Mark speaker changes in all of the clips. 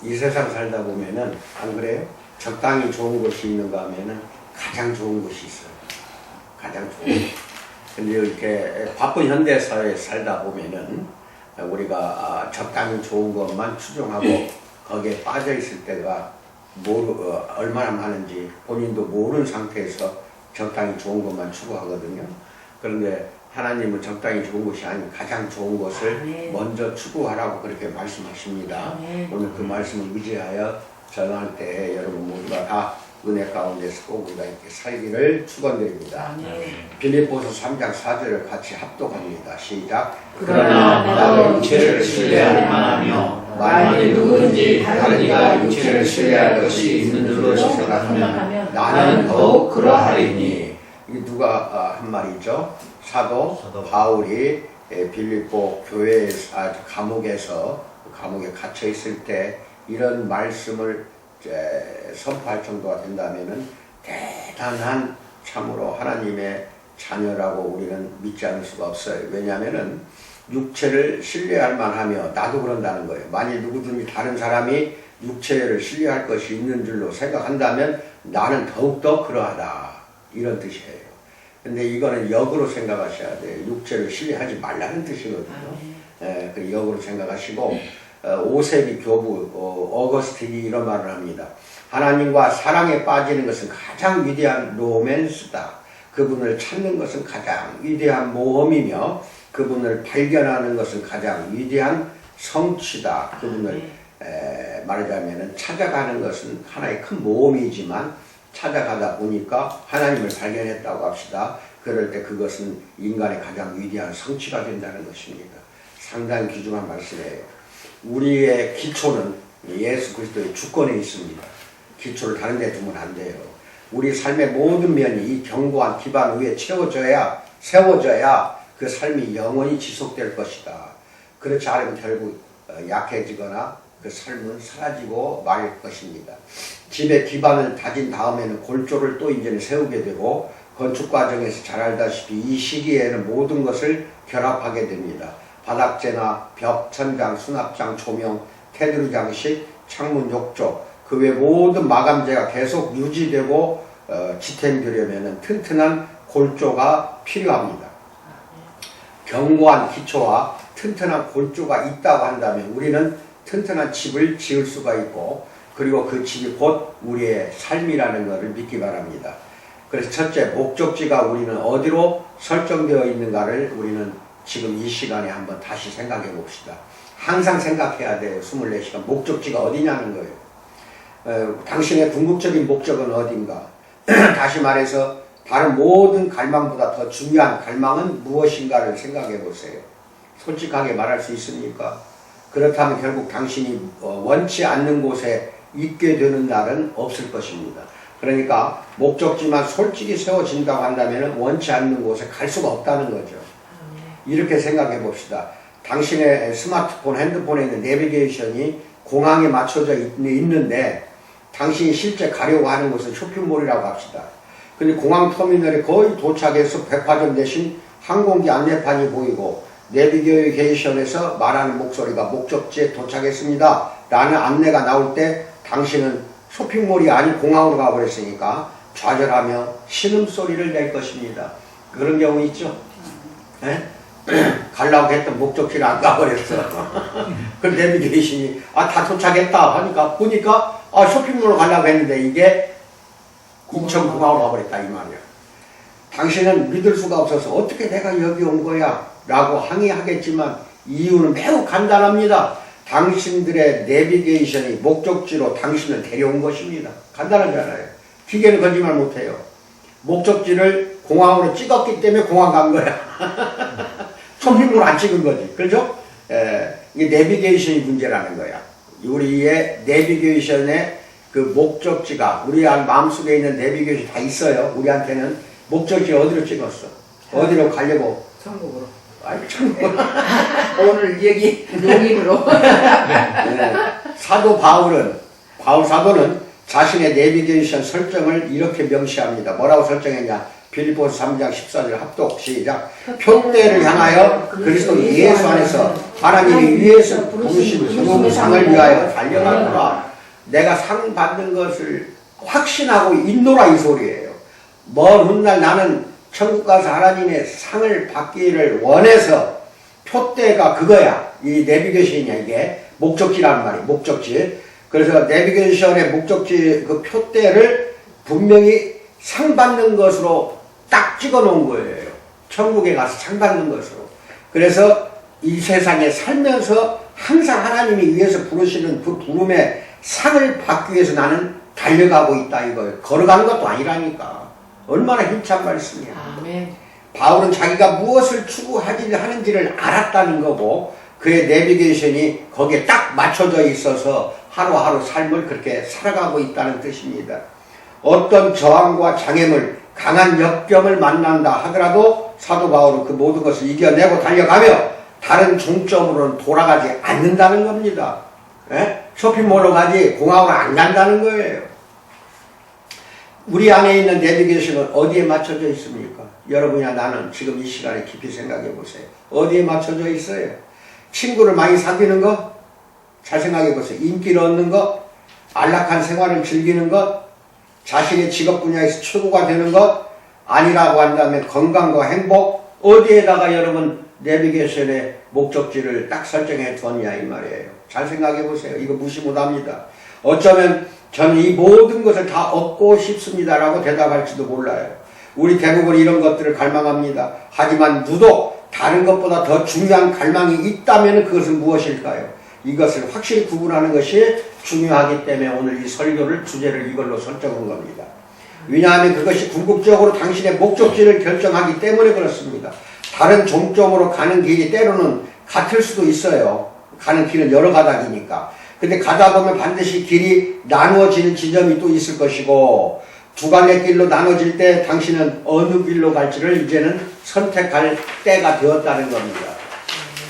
Speaker 1: 이 세상 살다 보면은, 안 그래요? 적당히 좋은 곳이 있는가 하면은 가장 좋은 곳이 있어요. 가장 좋은 곳. 근데 이렇게 바쁜 현대사회에 살다 보면은 우리가 적당히 좋은 것만 추종하고 거기에 빠져 있을 때가 얼마나 많은지 본인도 모르는 상태에서 적당히 좋은 것만 추구하거든요. 그런데 하나님은 적당히 좋은 것이 아닌 가장 좋은 것을 먼저 추구하라고 그렇게 말씀하십니다. 오늘 그 말씀을 의지하여 전할 때 여러분 모두가 다 은혜 가운데서 꼭 우리가 이렇게 살기를 축원드립니다. 빌립보서 3장 4절을 같이 합독합니다. 시작.
Speaker 2: 그러나 나도 육체를 신뢰할 만하며 만일 누구든지 다른 이가 육체를 신뢰할 것이 있는 줄로 생각하면 나는 더욱 그러하리니.
Speaker 1: 이게 누가 한 말이죠? 사도 바울이 빌립보 교회에서 감옥에 갇혀 있을 때 이런 말씀을 선포할 정도가 된다면은 대단한 참으로 하나님의 자녀라고 우리는 믿지 않을 수가 없어요. 왜냐하면은 육체를 신뢰할 만하며 나도 그런다는 거예요. 만일 누구든지 다른 사람이 육체를 신뢰할 것이 있는 줄로 생각한다면 나는 더욱더 그러하다. 이런 뜻이에요. 근데 이거는 역으로 생각하셔야 돼요. 육체를 신뢰하지 말라는 뜻이거든요. 그 역으로 생각하시고 5세기 교부 어거스틴이 이런 말을 합니다. 하나님과 사랑에 빠지는 것은 가장 위대한 로맨스다. 그분을 찾는 것은 가장 위대한 모험이며 그분을 발견하는 것은 가장 위대한 성취다. 그분을 말하자면 찾아가는 것은 하나의 큰 모험이지만 찾아가다 보니까 하나님을 발견했다고 합시다. 그럴 때 그것은 인간의 가장 위대한 성취가 된다는 것입니다. 상당히 귀중한 말씀이에요. 우리의 기초는 예수 그리스도의 주권에 있습니다. 기초를 다른 데 두면 안 돼요. 우리 삶의 모든 면이 이 견고한 기반 위에 세워져야 그 삶이 영원히 지속될 것이다. 그렇지 않으면 결국 약해지거나 그 삶은 사라지고 말 것입니다. 집의 기반을 다진 다음에는 골조를 또 이제는 세우게 되고 건축 과정에서 잘 알다시피 이 시기에는 모든 것을 결합하게 됩니다. 바닥재나 벽, 천장, 수납장, 조명, 테두리 장식, 창문 욕조 그 외 모든 마감재가 계속 유지되고 지탱되려면 튼튼한 골조가 필요합니다. 견고한 기초와 튼튼한 골조가 있다고 한다면 우리는 튼튼한 집을 지을 수가 있고 그리고 그 집이 곧 우리의 삶이라는 것을 믿기 바랍니다. 그래서 첫째, 목적지가 우리는 어디로 설정되어 있는가를 우리는 지금 이 시간에 한번 다시 생각해 봅시다. 항상 생각해야 돼요. 24시간. 목적지가 어디냐는 거예요. 당신의 궁극적인 목적은 어딘가? 다시 말해서 다른 모든 갈망보다 더 중요한 갈망은 무엇인가를 생각해 보세요. 솔직하게 말할 수 있습니까? 그렇다면 결국 당신이 원치 않는 곳에 있게 되는 날은 없을 것입니다. 그러니까 목적지만 솔직히 세워진다고 한다면 원치 않는 곳에 갈 수가 없다는 거죠. 이렇게 생각해 봅시다. 당신의 스마트폰, 핸드폰에 있는 내비게이션이 공항에 맞춰져 있는데 당신이 실제 가려고 하는 곳은 쇼핑몰이라고 합시다. 근데 공항 터미널에 거의 도착해서 백화점 대신 항공기 안내판이 보이고 내비게이션에서 말하는 목소리가 목적지에 도착했습니다 라는 안내가 나올 때 당신은 쇼핑몰이 아닌 공항으로 가버렸으니까 좌절하며 신음소리를 낼 것입니다. 그런 경우 있죠? 네? 가려고 했던 목적지를 안 가버렸어. 그 내비게이션이 다 도착했다 하니까 보니까 쇼핑몰로 가려고 했는데 이게 인천공항으로 가버렸다 이 말이야. 당신은 믿을 수가 없어서 어떻게 내가 여기 온 거야 라고 항의하겠지만 이유는 매우 간단합니다. 당신들의 내비게이션이 목적지로 당신을 데려온 것입니다. 간단하잖아요. 기계는 거짓말 못해요. 목적지를 공항으로 찍었기 때문에 공항 간 거야. 쇼핑몰 안 찍은 거지. 그렇죠? 이게 내비게이션이 문제라는 거야. 우리의 내비게이션의 그 목적지가 우리 마음속에 있는 내비게이션이 다 있어요. 우리한테는 목적지 어디로 찍었어? 어디로 가려고?
Speaker 3: 천국으로.
Speaker 1: 아니, 천국으로.
Speaker 3: 오늘 여기 용인으로.
Speaker 1: 네. 바울 사도는 자신의 내비게이션 설정을 이렇게 명시합니다. 뭐라고 설정했냐? 빌립보서 3장 14절 합독 시작. 표대를 향하여 그리스도 예수 안에서 하나님이 위에서 부르신 그 상을 위하여 달려가노라. 내가 상 받는 것을 확신하고 있노라 이 소리예요. 먼 훗날 나는 천국 가서 하나님의 상을 받기를 원해서 표대가 그거야. 이 내비게이션이야 이게. 목적지라는 말이에요. 목적지. 그래서 내비게이션의 목적지 그 표대를 분명히 상 받는 것으로 딱 찍어 놓은 거예요. 천국에 가서 상 받는 것으로. 그래서 이 세상에 살면서 항상 하나님이 위해서 부르시는 그 부름의 상을 받기 위해서 나는 달려가고 있다 이거예요. 걸어가는 것도 아니라니까. 얼마나 힘찬 말씀이야.
Speaker 3: 아멘.
Speaker 1: 바울은 자기가 무엇을 추구하는지를 알았다는 거고 그의 내비게이션이 거기에 딱 맞춰져 있어서 하루하루 삶을 그렇게 살아가고 있다는 뜻입니다. 어떤 저항과 장애물, 강한 역경을 만난다 하더라도 사도 바울은 그 모든 것을 이겨내고 달려가며 다른 종점으로는 돌아가지 않는다는 겁니다. 예? 쇼핑몰로 가지 공항으로 안 간다는 거예요. 우리 안에 있는 내비게이션은 어디에 맞춰져 있습니까? 여러분이나 나는 지금 이 시간에 깊이 생각해 보세요. 어디에 맞춰져 있어요? 친구를 많이 사귀는 것? 잘 생각해 보세요. 인기를 얻는 것? 안락한 생활을 즐기는 것? 자신의 직업 분야에서 최고가 되는 것? 아니라고 한다면 건강과 행복? 어디에다가 여러분 내비게이션의 목적지를 딱 설정해 두었냐 이 말이에요. 잘 생각해 보세요. 이거 무시 못합니다. 어쩌면 저는 이 모든 것을 다 얻고 싶습니다라고 대답할지도 몰라요. 우리 대부분 이런 것들을 갈망합니다. 하지만 유독 다른 것보다 더 중요한 갈망이 있다면 그것은 무엇일까요? 이것을 확실히 구분하는 것이 중요하기 때문에 오늘 이 설교를 주제를 이걸로 설정한 겁니다. 왜냐하면 그것이 궁극적으로 당신의 목적지를 결정하기 때문에 그렇습니다. 다른 종점으로 가는 길이 때로는 같을 수도 있어요. 가는 길은 여러 가닥이니까. 근데 가다 보면 반드시 길이 나누어지는 지점이 또 있을 것이고 두 갈래 길로 나눠질 때 당신은 어느 길로 갈지를 이제는 선택할 때가 되었다는 겁니다.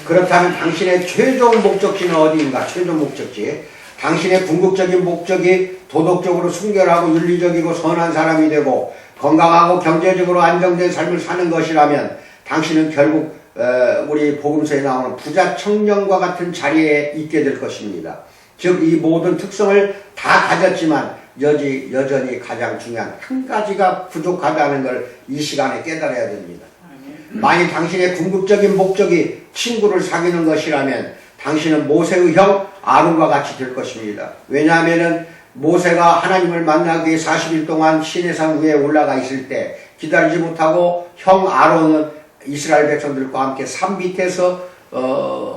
Speaker 1: 그렇다면 당신의 최종 목적지는 어디인가? 최종 목적지. 당신의 궁극적인 목적이 도덕적으로 순결하고 윤리적이고 선한 사람이 되고 건강하고 경제적으로 안정된 삶을 사는 것이라면 당신은 결국 우리 복음서에 나오는 부자 청년과 같은 자리에 있게 될 것입니다. 즉 이 모든 특성을 다 가졌지만 여전히 가장 중요한 한 가지가 부족하다는 걸 이 시간에 깨달아야 됩니다. 만일 당신의 궁극적인 목적이 친구를 사귀는 것이라면 당신은 모세의 형 아론과 같이 될 것입니다. 왜냐하면 모세가 하나님을 만나기 위해 40일 동안 시내산 위에 올라가 있을 때 기다리지 못하고 형 아론은 이스라엘 백성들과 함께 산 밑에서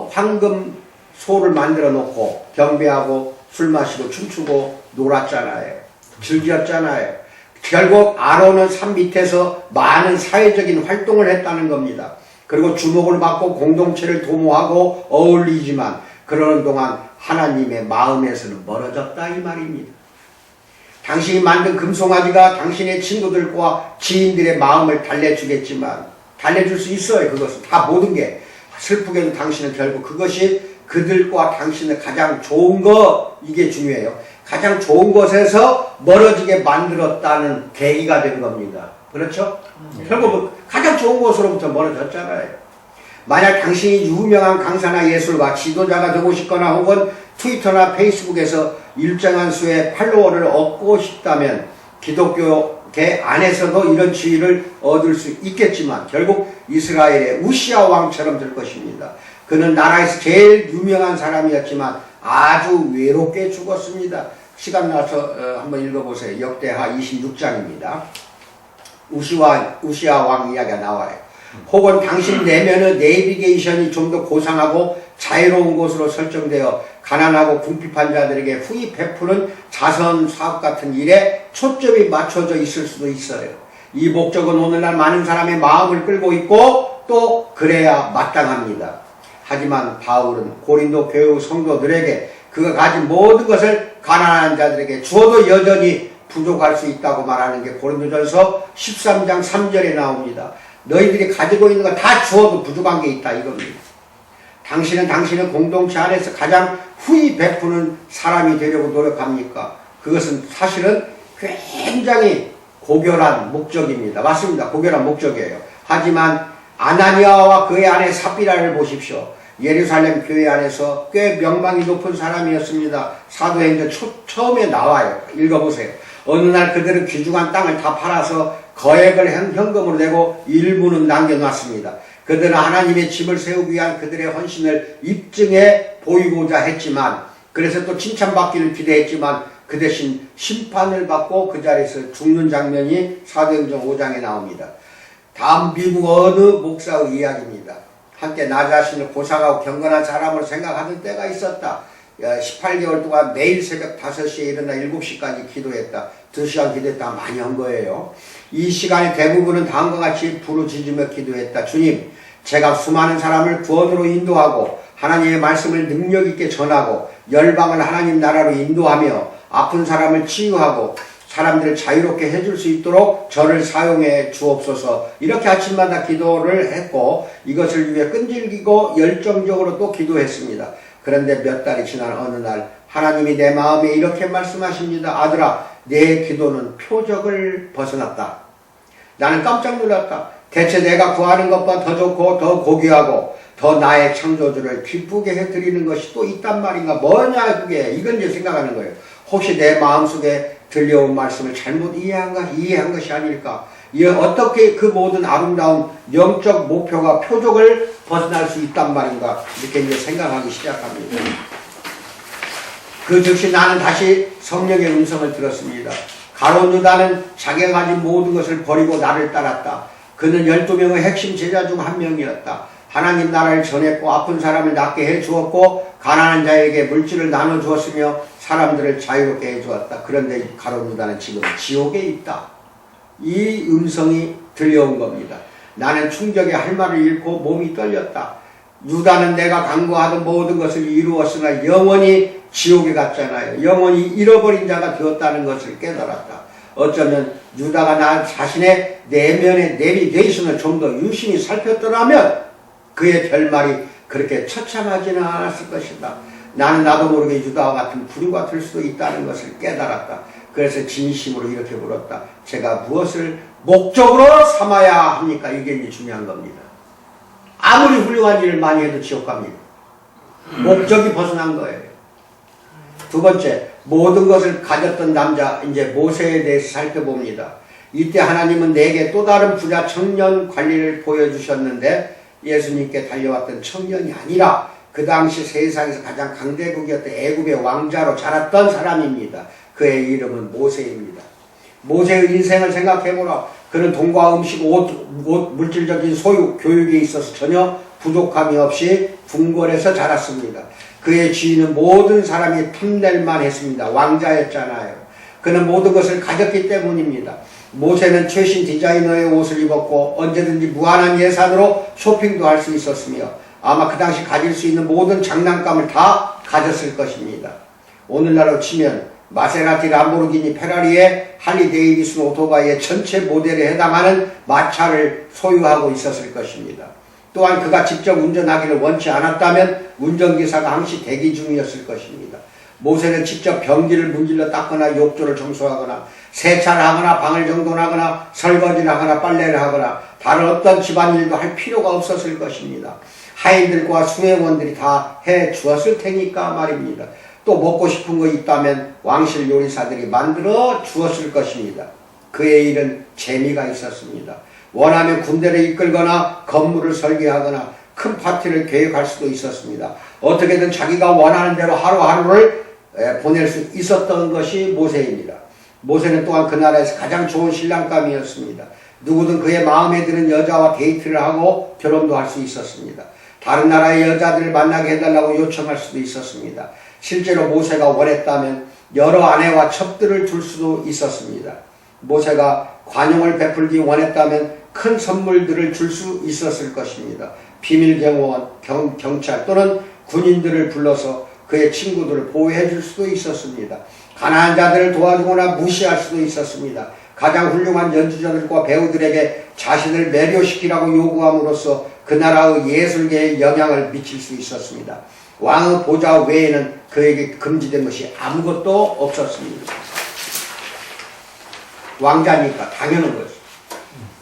Speaker 1: 황금 소를 만들어 놓고 경배하고 술 마시고 춤추고 놀았잖아요. 즐겼잖아요. 결국 아론은 산 밑에서 많은 사회적인 활동을 했다는 겁니다. 그리고 주목을 받고 공동체를 도모하고 어울리지만 그러는 동안 하나님의 마음에서는 멀어졌다 이 말입니다. 당신이 만든 금송아지가 당신의 친구들과 지인들의 마음을 달래주겠지만 달래줄 수 있어요. 그것은 다 모든 게. 슬프게도 당신은 결국 그것이 그들과 당신의 가장 좋은 것 이게 중요해요. 가장 좋은 것에서 멀어지게 만들었다는 계기가 된 겁니다. 그렇죠? 결국 가장 좋은 것으로부터 멀어졌잖아요. 만약 당신이 유명한 강사나 예술가, 지도자가 되고 싶거나 혹은 트위터나 페이스북에서 일정한 수의 팔로워를 얻고 싶다면 기독교계 안에서도 이런 지위를 얻을 수 있겠지만 결국 이스라엘의 우시아 왕처럼 될 것입니다. 그는 나라에서 제일 유명한 사람이었지만 아주 외롭게 죽었습니다. 시간 나서 한번 읽어보세요. 역대하 26장입니다. 우시아 왕 이야기가 나와요. 혹은 당신 내면의 내비게이션이 좀 더 고상하고 자유로운 곳으로 설정되어 가난하고 궁핍한 자들에게 후히 베푸는 자선 사업 같은 일에 초점이 맞춰져 있을 수도 있어요. 이 목적은 오늘날 많은 사람의 마음을 끌고 있고 또 그래야 마땅합니다. 하지만 바울은 고린도 교회 성도들에게 그가 가진 모든 것을 가난한 자들에게 주어도 여전히 부족할 수 있다고 말하는 게 고린도전서 13장 3절에 나옵니다. 너희들이 가지고 있는 거 다 주어도 부족한 게 있다 이겁니다. 당신은 당신의 공동체 안에서 가장 후히 베푸는 사람이 되려고 노력합니까? 그것은 사실은 굉장히 고결한 목적입니다. 맞습니다. 고결한 목적이에요. 하지만 아나니아와 그의 아내 삽비라를 보십시오. 예루살렘 교회 안에서 꽤 명망이 높은 사람이었습니다. 사도행전 처음에 나와요. 읽어보세요. 어느 날 그들은 귀중한 땅을 다 팔아서 거액을 현금으로 내고 일부는 남겨놨습니다. 그들은 하나님의 집을 세우기 위한 그들의 헌신을 입증해 보이고자 했지만, 그래서 또 칭찬받기를 기대했지만 그 대신 심판을 받고 그 자리에서 죽는 장면이 사도행전 5장에 나옵니다. 다음 미국 어느 목사의 이야기입니다. 한때 나 자신을 고상하고 경건한 사람으로 생각하던 때가 있었다. 18개월 동안 매일 새벽 5시에 일어나 7시까지 기도했다. 2시간 기도했다. 많이 한 거예요. 이 시간의 대부분은 다음과 같이 부르짖으며 기도했다. 주님, 제가 수많은 사람을 구원으로 인도하고 하나님의 말씀을 능력 있게 전하고 열방을 하나님 나라로 인도하며 아픈 사람을 치유하고 사람들을 자유롭게 해줄 수 있도록 저를 사용해 주옵소서. 이렇게 아침마다 기도를 했고 이것을 위해 끈질기고 열정적으로 또 기도했습니다. 그런데 몇 달이 지난 어느 날 하나님이 내 마음에 이렇게 말씀하십니다. 아들아, 내 기도는 표적을 벗어났다. 나는 깜짝 놀랐다. 대체 내가 구하는 것보다 더 좋고 더 고귀하고 더 나의 창조주를 기쁘게 해드리는 것이 또 있단 말인가? 뭐냐 그게? 이건 이제 생각하는 거예요. 혹시 내 마음속에 들려온 말씀을 잘못 이해한 것이 아닐까? 어떻게 그 모든 아름다운 영적 목표가 표적을 벗어날 수 있단 말인가? 이렇게 이제 생각하기 시작합니다. 그 즉시 나는 다시 성령의 음성을 들었습니다. 가룟 유다는 자기가 가진 모든 것을 버리고 나를 따랐다. 그는 12명의 핵심 제자 중 한 명이었다. 하나님 나라를 전했고 아픈 사람을 낫게 해주었고 가난한 자에게 물질을 나눠주었으며 사람들을 자유롭게 해주었다. 그런데 가룟 유다는 지금 지옥에 있다. 이 음성이 들려온 겁니다. 나는 충격에 할 말을 잃고 몸이 떨렸다. 유다는 내가 간구하던 모든 것을 이루었으나 영원히 지옥에 갔잖아요. 영원히 잃어버린 자가 되었다는 것을 깨달았다. 어쩌면 유다가 나 자신의 내면의 내비게이션을 좀 더 유심히 살폈더라면 그의 결말이 그렇게 처참하지는 않았을 것이다. 나는 나도 모르게 유다와 같은 부류가 될 수도 있다는 것을 깨달았다. 그래서 진심으로 이렇게 물었다. 제가 무엇을 목적으로 삼아야 합니까? 이게 이제 중요한 겁니다. 아무리 훌륭한 일을 많이 해도 지옥 갑니다. 목적이 벗어난 거예요. 두 번째, 모든 것을 가졌던 남자, 이제 모세에 대해서 살펴봅니다. 이때 하나님은 내게 또 다른 부자 청년 관리를 보여주셨는데 예수님께 달려왔던 청년이 아니라 그 당시 세상에서 가장 강대국이었던 애굽의 왕자로 자랐던 사람입니다. 그의 이름은 모세입니다. 모세의 인생을 생각해보라. 그는 돈과 음식, 옷, 물질적인 소유, 교육에 있어서 전혀 부족함이 없이 궁궐에서 자랐습니다. 그의 지위는 모든 사람이 탐낼만 했습니다. 왕자였잖아요. 그는 모든 것을 가졌기 때문입니다. 모세는 최신 디자이너의 옷을 입었고 언제든지 무한한 예산으로 쇼핑도 할 수 있었으며 아마 그 당시 가질 수 있는 모든 장난감을 다 가졌을 것입니다. 오늘날로 치면 마세라티, 람보르기니, 페라리의 할리 데이비슨 오토바이의 전체 모델에 해당하는 마차를 소유하고 있었을 것입니다. 또한 그가 직접 운전하기를 원치 않았다면 운전기사가 항시 대기 중이었을 것입니다. 모세는 직접 변기를 문질러 닦거나 욕조를 청소하거나 세차를 하거나 방을 정돈하거나 설거지를 하거나 빨래를 하거나 다른 어떤 집안일도 할 필요가 없었을 것입니다. 하인들과 수행원들이 다 해 주었을 테니까 말입니다. 또 먹고 싶은 거 있다면 왕실 요리사들이 만들어 주었을 것입니다. 그의 일은 재미가 있었습니다. 원하면 군대를 이끌거나 건물을 설계하거나 큰 파티를 계획할 수도 있었습니다. 어떻게든 자기가 원하는 대로 하루하루를 보낼 수 있었던 것이 모세입니다. 모세는 또한 그 나라에서 가장 좋은 신랑감이었습니다. 누구든 그의 마음에 드는 여자와 데이트를 하고 결혼도 할 수 있었습니다. 다른 나라의 여자들을 만나게 해달라고 요청할 수도 있었습니다. 실제로 모세가 원했다면 여러 아내와 첩들을 둘 수도 있었습니다. 모세가 관용을 베풀기 원했다면 큰 선물들을 줄 수 있었을 것입니다. 비밀경호원, 경찰 또는 군인들을 불러서 그의 친구들을 보호해 줄 수도 있었습니다. 가난한 자들을 도와주거나 무시할 수도 있었습니다. 가장 훌륭한 연주자들과 배우들에게 자신을 매료시키라고 요구함으로써 그 나라의 예술계에 영향을 미칠 수 있었습니다. 왕의 보좌 외에는 그에게 금지된 것이 아무것도 없었습니다. 왕자니까 당연한 거죠.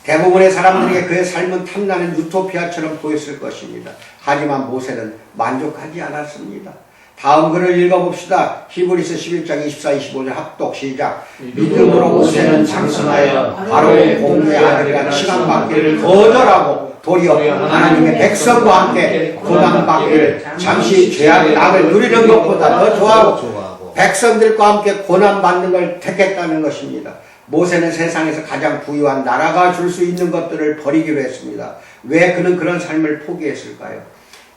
Speaker 1: 대부분의 사람들에게 그의 삶은 탐나는 유토피아처럼 보였을 것입니다. 하지만 모세는 만족하지 않았습니다. 다음 글을 읽어봅시다. 히브리서 11장 24, 25절 합독 시작. 믿음으로 모세는 장성하여 바로의 공주의 아들이라 칭함받기를 거절하고 도리어 하나님의 백성과 함께 고난받기를 잠시 죄악의 낙을 누리는 것보다 더 좋아하고 백성들과 함께 고난받는 걸 택했다는 것입니다. 모세는 세상에서 가장 부유한 나라가 줄 수 있는 것들을 버리기로 했습니다. 왜 그는 그런 삶을 포기했을까요?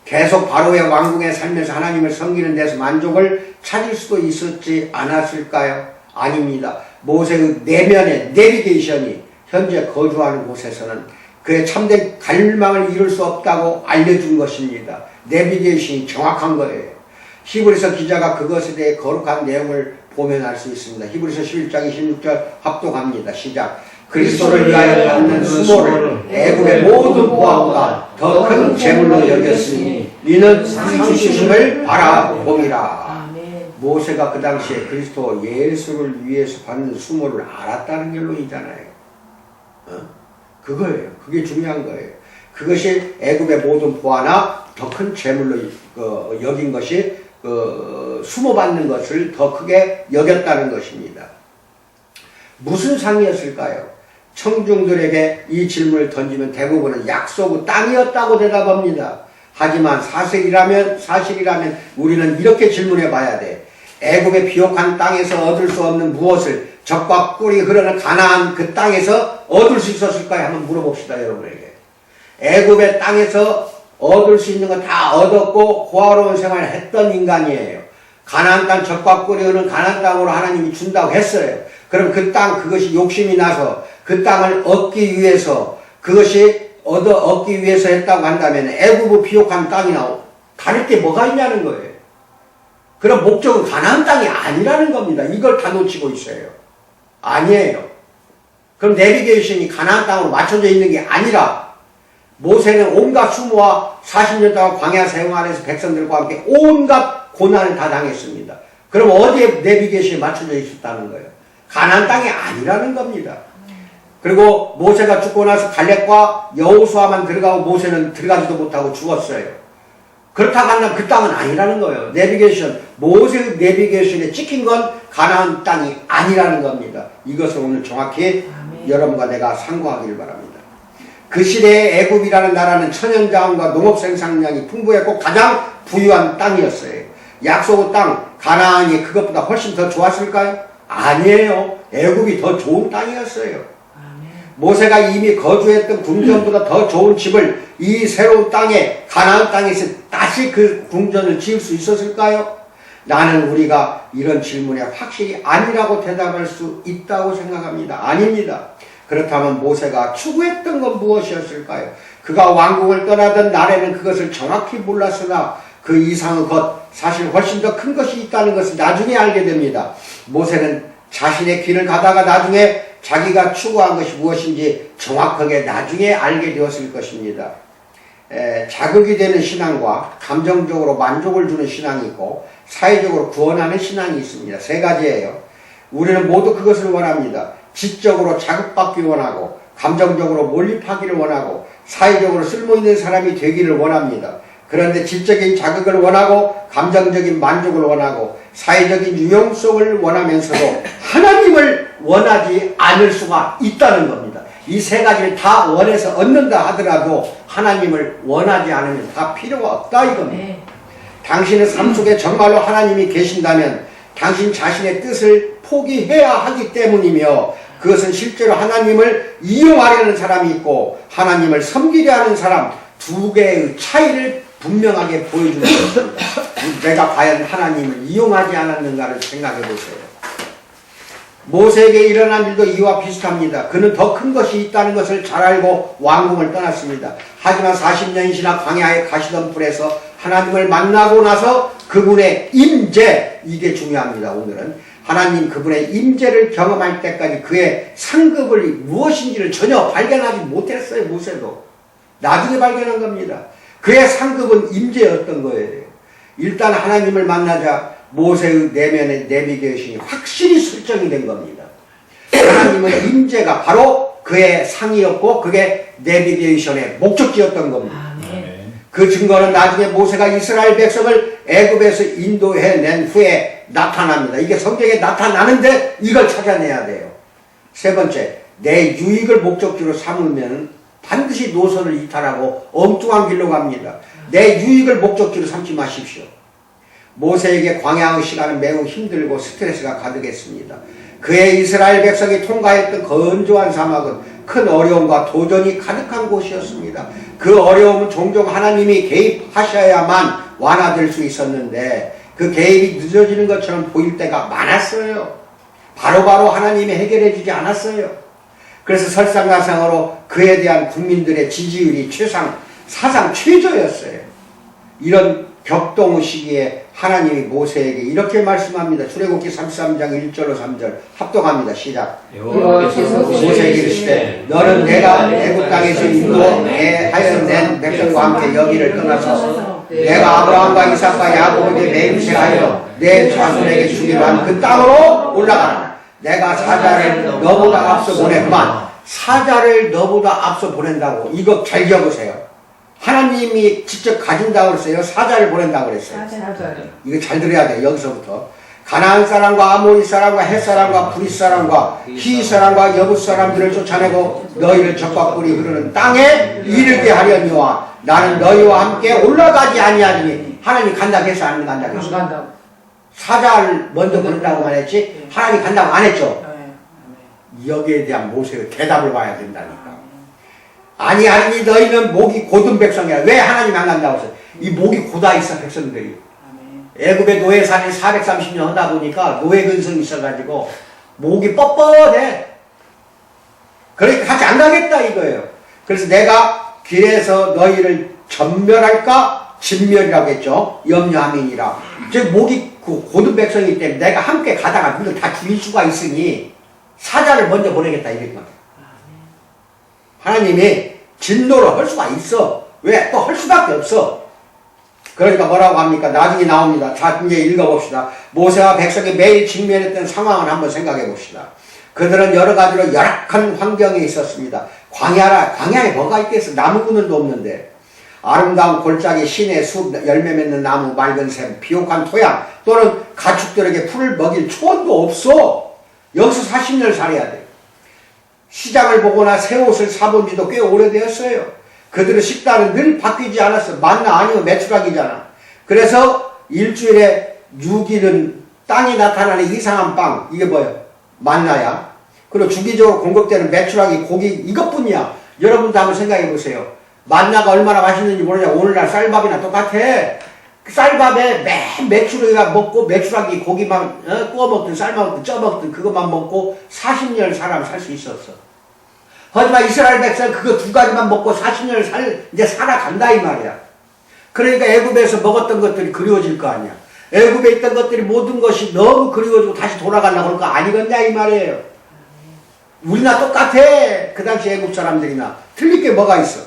Speaker 1: 계속 바로의 왕궁에 살면서 하나님을 섬기는 데서 만족을 찾을 수도 있었지 않았을까요? 아닙니다. 모세의 내면의 내비게이션이 현재 거주하는 곳에서는 그의 참된 갈망을 이룰 수 없다고 알려준 것입니다. 내비게이션이 정확한 거예요. 히브리서 기자가 그것에 대해 거룩한 내용을 보면 알 수 있습니다. 히브리서 11장 26절 합독합니다. 시작. 그리스도를 위하여 받는 수모를 애굽의 모든 부하보다 더 큰 재물로 여겼으니 이는 주심을 바라봄이라. 모세가 그 당시에 그리스도 예수를 위해서 받는 수모를 알았다는 결론이잖아요. 그거예요. 그게 중요한 거예요. 그것이 애굽의 모든 부하나 더 큰 재물로 여긴 것이 수모받는 것을 더 크게 여겼다는 것입니다. 무슨 상이었을까요? 청중들에게 이 질문을 던지면 대부분은 약속의 땅이었다고 대답합니다. 하지만 사실이라면 우리는 이렇게 질문해 봐야 돼. 애굽의 비옥한 땅에서 얻을 수 없는 무엇을 젖과 꿀이 흐르는 가나안 그 땅에서 얻을 수 있었을까요? 한번 물어봅시다, 여러분에게. 애굽의 땅에서 얻을 수 있는 거 다 얻었고 호화로운 생활을 했던 인간이에요. 가나안 땅 젖과 꿀이 흐르는 가나안 땅으로 하나님이 준다고 했어요. 그럼 그 땅 그것이 욕심이 나서 그 땅을 얻기 위해서 그것이 얻기 위해서 했다고 한다면 애굽의 비옥한 땅이나 다를 게 뭐가 있냐는 거예요. 그럼 목적은 가나안 땅이 아니라는 겁니다. 이걸 다 놓치고 있어요. 아니에요. 그럼 내비게이션이 가나안 땅으로 맞춰져 있는 게 아니라 모세는 온갖 수모와 40년 동안 광야 생활에서 백성들과 함께 온갖 고난을 다 당했습니다. 그럼 어디에 내비게이션이 맞춰져 있었다는 거예요? 가나안 땅이 아니라는 겁니다. 그리고 모세가 죽고 나서 갈렙과 여호수아만 들어가고 모세는 들어가지도 못하고 죽었어요. 그렇다고 한다면 그 땅은 아니라는 거예요. 내비게이션, 모세의 내비게이션에 찍힌 건 가나안 땅이 아니라는 겁니다. 이것을 오늘 정확히 여러분과 내가 상고하기를 바랍니다. 그 시대의 애굽이라는 나라는 천연자원과 농업 생산량이 풍부했고 가장 부유한 땅이었어요. 약속의 땅 가나안이 그것보다 훨씬 더 좋았을까요? 아니에요. 애굽이 더 좋은 땅이었어요. 모세가 이미 거주했던 궁전보다 더 좋은 집을 이 새로운 땅에 가나안 땅에서 다시 그 궁전을 지을 수 있었을까요? 나는 우리가 이런 질문에 확실히 아니라고 대답할 수 있다고 생각합니다. 아닙니다. 그렇다면 모세가 추구했던 건 무엇이었을까요? 그가 왕궁을 떠나던 날에는 그것을 정확히 몰랐으나 그 이상의 것, 사실 훨씬 더 큰 것이 있다는 것을 나중에 알게 됩니다. 모세는 자신의 길을 가다가 나중에 자기가 추구한 것이 무엇인지 정확하게 나중에 알게 되었을 것입니다. 자극이 되는 신앙과 감정적으로 만족을 주는 신앙이 있고 사회적으로 구원하는 신앙이 있습니다. 세 가지예요. 우리는 모두 그것을 원합니다. 지적으로 자극받기 원하고 감정적으로 몰입하기를 원하고 사회적으로 쓸모있는 사람이 되기를 원합니다. 그런데 지적인 자극을 원하고 감정적인 만족을 원하고 사회적인 유용성을 원하면서도 하나님을 원하지 않을 수가 있다는 겁니다. 이 세 가지를 다 원해서 얻는다 하더라도 하나님을 원하지 않으면 다 필요가 없다 이겁니다. 당신의 삶 속에 정말로 하나님이 계신다면 당신 자신의 뜻을 포기해야 하기 때문이며 그것은 실제로 하나님을 이용하려는 사람이 있고 하나님을 섬기려 하는 사람 두 개의 차이를 분명하게 보여주는 것입니다. 내가 과연 하나님을 이용하지 않았는가를 생각해 보세요. 모세에게 일어난 일도 이와 비슷합니다. 그는 더 큰 것이 있다는 것을 잘 알고 왕궁을 떠났습니다. 하지만 40년이 지나 광야에 가시던 불에서 하나님을 만나고 나서 그분의 임재, 이게 중요합니다. 오늘은 하나님 그분의 임재를 경험할 때까지 그의 상급을 무엇인지를 전혀 발견하지 못했어요. 모세도 나중에 발견한 겁니다. 그의 상급은 임재였던 거예요. 일단 하나님을 만나자 모세의 내면의 내비게이션이 확실히 설정이 된 겁니다. 하나님의 임재가 바로 그의 상이었고 그게 내비게이션의 목적지였던 겁니다. 그 증거는 나중에 모세가 이스라엘 백성을 애굽에서 인도해낸 후에 나타납니다. 이게 성경에 나타나는데 이걸 찾아내야 돼요. 세 번째, 내 유익을 목적지로 삼으면 반드시 노선을 이탈하고 엉뚱한 길로 갑니다. 내 유익을 목적지로 삼지 마십시오. 모세에게 광야의 시간은 매우 힘들고 스트레스가 가득했습니다. 그의 이스라엘 백성이 통과했던 건조한 사막은 큰 어려움과 도전이 가득한 곳이었습니다. 그 어려움은 종종 하나님이 개입하셔야만 완화될 수 있었는데 그 개입이 늦어지는 것처럼 보일 때가 많았어요. 바로바로 하나님이 해결해 주지 않았어요. 그래서 설상가상으로 그에 대한 국민들의 지지율이 사상 최저였어요. 이런 격동의 시기에 하나님이 모세에게 이렇게 말씀합니다. 출애굽기 33장 1절로 3절 합독합니다. 시작.
Speaker 2: 여호와께서
Speaker 1: 모세에게 이르시되 너는 내가 애굽 땅에서 인도하여 낸 백성과 함께 여기를 떠나서 내가 아브라함과 이삭과 야곱에게 맹세하여 내 자손에게 주기로 한 그 땅으로 올라가라. 내가 사자를 너보다 앞서 보냈구만. 사자를 너보다 앞서 보낸다고. 이거 잘 적으세요. 하나님이 직접 가진다고 그랬어요? 사자를 보낸다고 그랬어요? 이거 잘 들어야 돼요. 여기서부터. 가나안 사람과 아모리 사람과 헷 사람과 브릿 사람과 히 사람과 여붓 사람들을 쫓아내고 너희를 적과 꿀이 흐르는 땅에 이르게 하려니와 나는 너희와 함께 올라가지 아니하리니. 하나님 간다고 했어? 안 간다고 했어?
Speaker 3: 간다고.
Speaker 1: 사자를 먼저 보낸다고만 했지 하나님 간다고 안 했죠? 여기에 대한 모세의 대답을 봐야 된다니까. 아니 너희는 목이 곧은 백성이야. 왜 하나님이 안 간다고 했어요? 이 목이 곧아 있어 백성들이. 애굽의 노예 살인 430년 하다 보니까 노예 근성이 있어가지고 목이 뻣뻣해. 그러니까 같이 안 가겠다 이거예요. 그래서 내가 길에서 너희를 전멸할까? 진멸이라고 했죠. 염려함이니라. 즉 목이 곧은 백성이기 때문에 내가 함께 가다가 너희를 다 죽일 수가 있으니 사자를 먼저 보내겠다 이랬거든. 하나님이 진노를 할 수가 있어. 왜? 또 할 수밖에 없어. 그러니까 뭐라고 합니까? 나중에 나옵니다. 자, 이제 읽어봅시다. 모세와 백성이 매일 직면했던 상황을 한번 생각해 봅시다. 그들은 여러 가지로 열악한 환경에 있었습니다. 광야에 뭐가 있겠어? 나무 그늘도 없는데. 아름다운 골짜기, 시내 숲, 열매 맺는 나무, 맑은 샘, 비옥한 토양, 또는 가축들에게 풀을 먹일 초원도 없어. 여기서 40년을 살아야 돼. 시장을 보거나 새 옷을 사본 지도 꽤 오래되었어요. 그들의 식단은 늘 바뀌지 않았어. 만나 아니면 메추라기잖아. 그래서 일주일에 6일은 땅에 나타나는 이상한 빵, 이게 뭐예요? 만나야. 그리고 주기적으로 공급되는 메추라기, 고기, 이것뿐이야. 여러분도 한번 생각해 보세요. 만나가 얼마나 맛있는지 모르냐. 오늘날 쌀밥이나 똑같아. 그 쌀밥에 메추라기가 먹고 메추라기 고기만 구워 먹든 삶아먹든 쪄먹든 그것만 먹고 40년을 사람 살 수 있었어. 하지만 이스라엘 백성 그거 두 가지만 먹고 40년을 이제 살아간다 이 말이야. 그러니까 애굽에서 먹었던 것들이 그리워질 거 아니야. 애굽에 있던 것들이 모든 것이 너무 그리워지고 다시 돌아가려고 할 거 아니겠냐 이 말이에요. 우리나 똑같아. 그 당시 애굽 사람들이나 틀릴 게 뭐가 있어.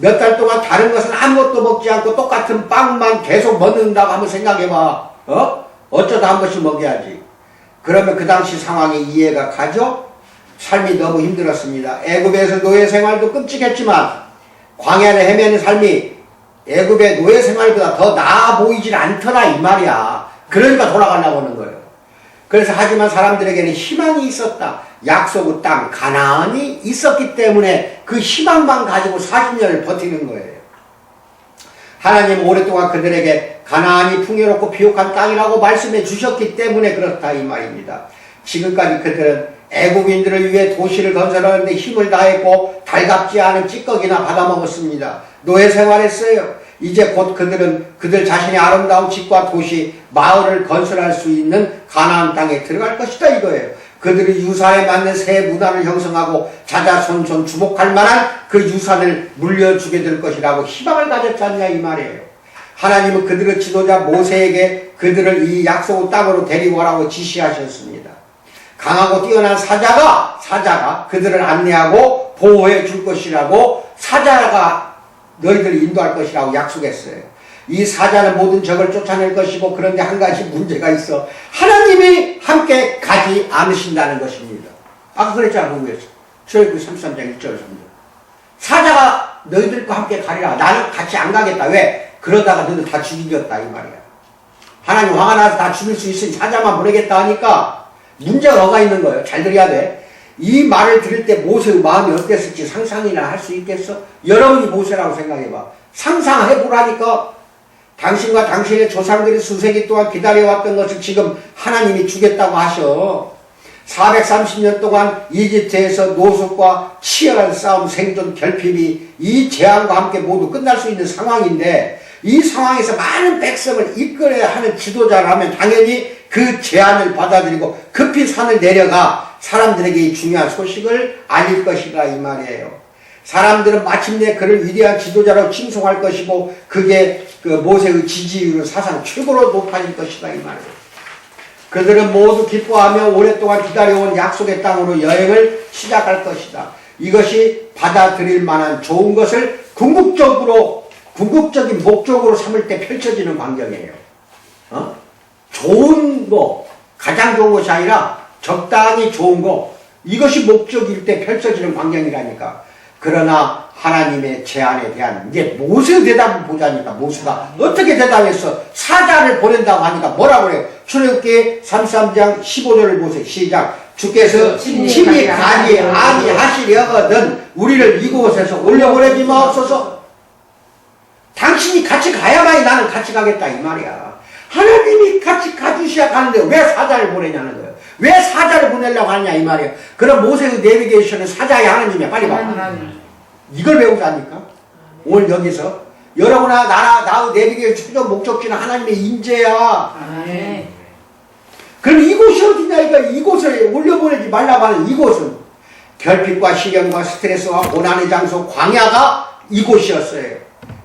Speaker 1: 몇 달 동안 다른 것은 아무것도 먹지 않고 똑같은 빵만 계속 먹는다고 한번 생각해봐. 어쩌다 한 번씩 먹여야지. 그러면 그 당시 상황이 이해가 가죠? 삶이 너무 힘들었습니다. 애굽에서 노예 생활도 끔찍했지만 광야를 헤매는 삶이 애굽의 노예 생활보다 더 나아 보이질 않더라 이 말이야. 그러니까 돌아가려고 하는 거예요. 그래서 하지만 사람들에게는 희망이 있었다. 약속의 땅 가나안이 있었기 때문에 그 희망만 가지고 40년을 버티는 거예요. 하나님은 오랫동안 그들에게 가나안이 풍요롭고 비옥한 땅이라고 말씀해 주셨기 때문에 그렇다 이 말입니다. 지금까지 그들은 애국인들을 위해 도시를 건설하는데 힘을 다했고 달갑지 않은 찌꺼기나 받아먹었습니다. 노예 생활했어요. 이제 곧 그들은 그들 자신의 아름다운 집과 도시, 마을을 건설할 수 있는 가나안 땅에 들어갈 것이다 이거예요. 그들이 유사에 맞는 새 문화를 형성하고 자자손손 주목할 만한 그 유산을 물려주게 될 것이라고 희망을 가졌지 않냐 이 말이에요. 하나님은 그들의 지도자 모세에게 그들을 이 약속의 땅으로 데리고 오라고 지시하셨습니다. 강하고 뛰어난 사자가 그들을 안내하고 보호해 줄 것이라고 사자가 너희들을 인도할 것이라고 약속했어요. 이 사자는 모든 적을 쫓아낼 것이고 그런데 한 가지 문제가 있어. 하나님이 함께 가지 않으신다는 것입니다. 아까 그랬잖아, 거기에서. 출애굽기 33장 1절 3절. 사자가 너희들과 함께 가리라. 나는 같이 안 가겠다. 왜? 그러다가 너희들 다 죽이겠다 이 말이야. 하나님 화가 나서 다 죽일 수 있으니 사자만 보내겠다 하니까 문제가 뭐가 있는 거예요. 잘 들어야 돼. 이 말을 들을 때 모세의 마음이 어땠을지 상상이나 할 수 있겠어? 여러분이 모세라고 생각해봐. 상상해보라니까. 당신과 당신의 조상들이 수세기 동안 기다려왔던 것을 지금 하나님이 주겠다고 하셔. 430년 동안 이집트에서 노숙과 치열한 싸움, 생존, 결핍이 이 재앙과 함께 모두 끝날 수 있는 상황인데, 이 상황에서 많은 백성을 이끌어야 하는 지도자라면 당연히 그 제안을 받아들이고 급히 산을 내려가 사람들에게 이 중요한 소식을 알릴 것이다 이 말이에요. 사람들은 마침내 그를 위대한 지도자로 칭송할 것이고 그게 그 모세의 지지율은 사상 최고로 높아질 것이다 이 말이에요. 그들은 모두 기뻐하며 오랫동안 기다려온 약속의 땅으로 여행을 시작할 것이다. 이것이 받아들일 만한 좋은 것을 궁극적인 목적으로 삼을 때 펼쳐지는 광경이에요. 좋은 거, 가장 좋은 것이 아니라 적당히 좋은 거, 이것이 목적일 때 펼쳐지는 광경이라니까. 그러나 하나님의 제안에 대한 이제 모세의 대답을 보자니까 모세가 어떻게 대답했어? 사자를 보낸다고 하니까 뭐라고 그래요? 출애굽기 33장 15절을 보세요. 시작. 주께서 친히 가지 아니하시려거든 우리를 이곳에서 올려보내지 마옵소서. 당신이 같이 가야만이 나는 같이 가겠다 이 말이야. 하나님이 같이 가주셔야 가는데 왜 사자를 보내냐는 거예요. 왜 사자를 보내려고 하냐 이 말이에요. 그럼 모세의 내비게이션은 사자의 하나님이야. 빨리 봐. 이걸 배우자니까. 오늘 여기서 여러분아 나의 내비게이션 최종 목적지는 하나님의 임재야. 그럼 이곳이 어디냐 이거. 이곳을 올려보내지 말라고 하는 이곳은 결핍과 시련과 스트레스와 고난의 장소 광야가 이곳이었어요.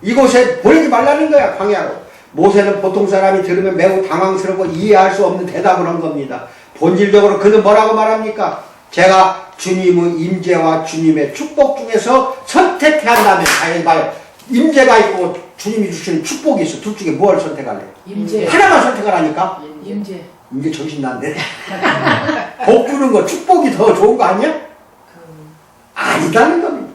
Speaker 1: 이곳에 보내지 말라는 거야. 광야로. 모세는 보통 사람이 들으면 매우 당황스럽고 이해할 수 없는 대답을 한 겁니다. 본질적으로 그는 뭐라고 말합니까? 제가 주님의 임재와 주님의 축복 중에서 선택해야 한다면 잘 봐요. 임재가 있고 주님이 주시는 축복이 있어. 둘 중에 뭘 선택할래?
Speaker 3: 임재.
Speaker 1: 하나만 선택하라니까?
Speaker 3: 임재.
Speaker 1: 임재 정신난데? 복 주는 거 축복이 더 좋은 거 아니야? 아니다는 겁니다.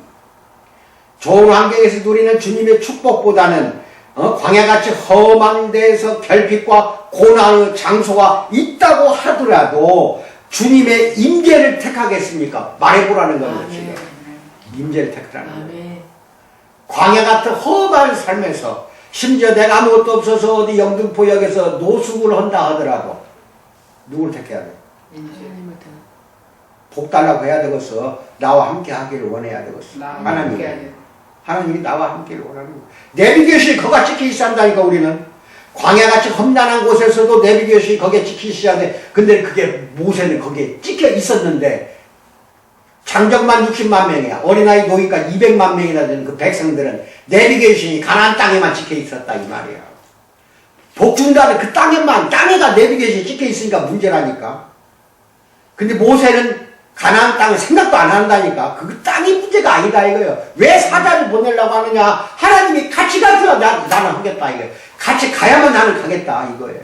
Speaker 1: 좋은 환경에서 누리는 주님의 축복보다는 광야같이 험한 데에서 결핍과 고난의 장소가 있다고 하더라도 주님의 임재를 택하겠습니까? 말해보라는 겁니다. 지금. 임재를 택하라는 거예요. 광야 같은 험한 삶에서 심지어 내가 아무것도 없어서 어디 영등포역에서 노숙을 한다 하더라도 누구를 택해야 돼? 복 달라고 해야 되겠어. 나와 함께 하기를 원해야 되겠어. 하나님이 나와 함께를 원하는 거예요. 내비게이션이 거기가 찍혀 있어야 한다니까 우리는. 광야같이 험난한 곳에서도 내비게이션이 거기에 찍혀 있어야 돼. 근데 그게 모세는 거기에 찍혀 있었는데 장정만 60만 명이야. 어린아이 노인까지 200만 명이나 되는 그 백성들은 내비게이션이 가나안 땅에만 찍혀 있었다 이 말이야. 복 준다는 그 땅에가 내비게이션이 찍혀 있으니까 문제라니까. 근데 모세는 가나안 땅을 생각도 안 한다니까. 그 땅이 문제가 아니다 이거예요. 왜 사자를 보내려고 하느냐. 하나님이 같이 가서 나는 하겠다 이거예요. 같이 가야만 나는 가겠다 이거예요.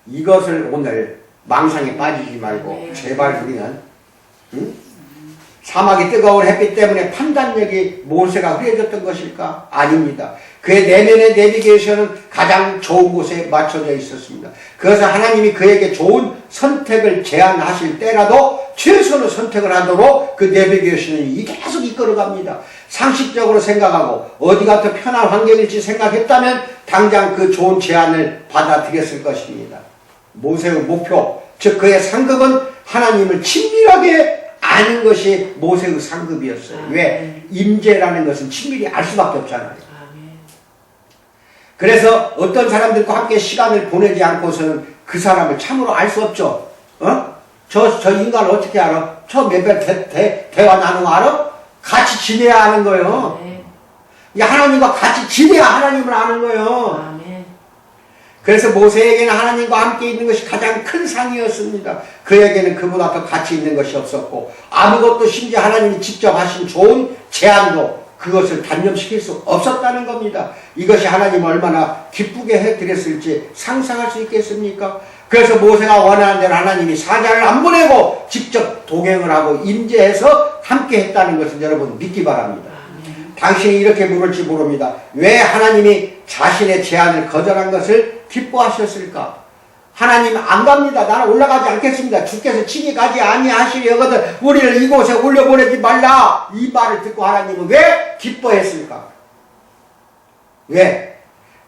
Speaker 1: 이것을 오늘 망상에 빠지지 말고 제발 우리는 사막이 뜨거운 햇빛 때문에 판단력이 모세가 흐려졌던 것일까? 아닙니다. 그의 내면의 내비게이션은 가장 좋은 곳에 맞춰져 있었습니다. 그래서 하나님이 그에게 좋은 선택을 제안하실 때라도 최선의 선택을 하도록 그 내비게이션이 계속 이끌어갑니다. 상식적으로 생각하고 어디가 더 편한 환경일지 생각했다면 당장 그 좋은 제안을 받아들였을 것입니다. 모세의 목표, 즉 그의 상급은 하나님을 친밀하게 아는 것이 모세의 상급이었어요. 왜? 임재라는 것은 친밀히 알 수밖에 없잖아요. 그래서 어떤 사람들과 함께 시간을 보내지 않고서는 그 사람을 참으로 알 수 없죠. 저 인간을 어떻게 알아? 저 몇별 대화 나누는 거 알아? 같이 지내야 하는 거예요. 하나님과 같이 지내야 하나님을 아는 거예요. 그래서 모세에게는 하나님과 함께 있는 것이 가장 큰 상이었습니다. 그에게는 그보다 더 가치 있는 것이 없었고 아무것도 심지어 하나님이 직접 하신 좋은 제안도 그것을 단념시킬 수 없었다는 겁니다. 이것이 하나님 얼마나 기쁘게 해드렸을지 상상할 수 있겠습니까? 그래서 모세가 원하는 대로 하나님이 사자를 안 보내고 직접 동행을 하고 임재해서 함께 했다는 것을 여러분 믿기 바랍니다. 당신이 이렇게 물을지 모릅니다. 왜 하나님이 자신의 제안을 거절한 것을 기뻐하셨을까? 하나님 안 갑니다. 나는 올라가지 않겠습니다. 주께서 친히 가지 아니하시려거든 우리를 이곳에 올려보내지 말라. 이 말을 듣고 하나님은 왜 기뻐했을까? 왜?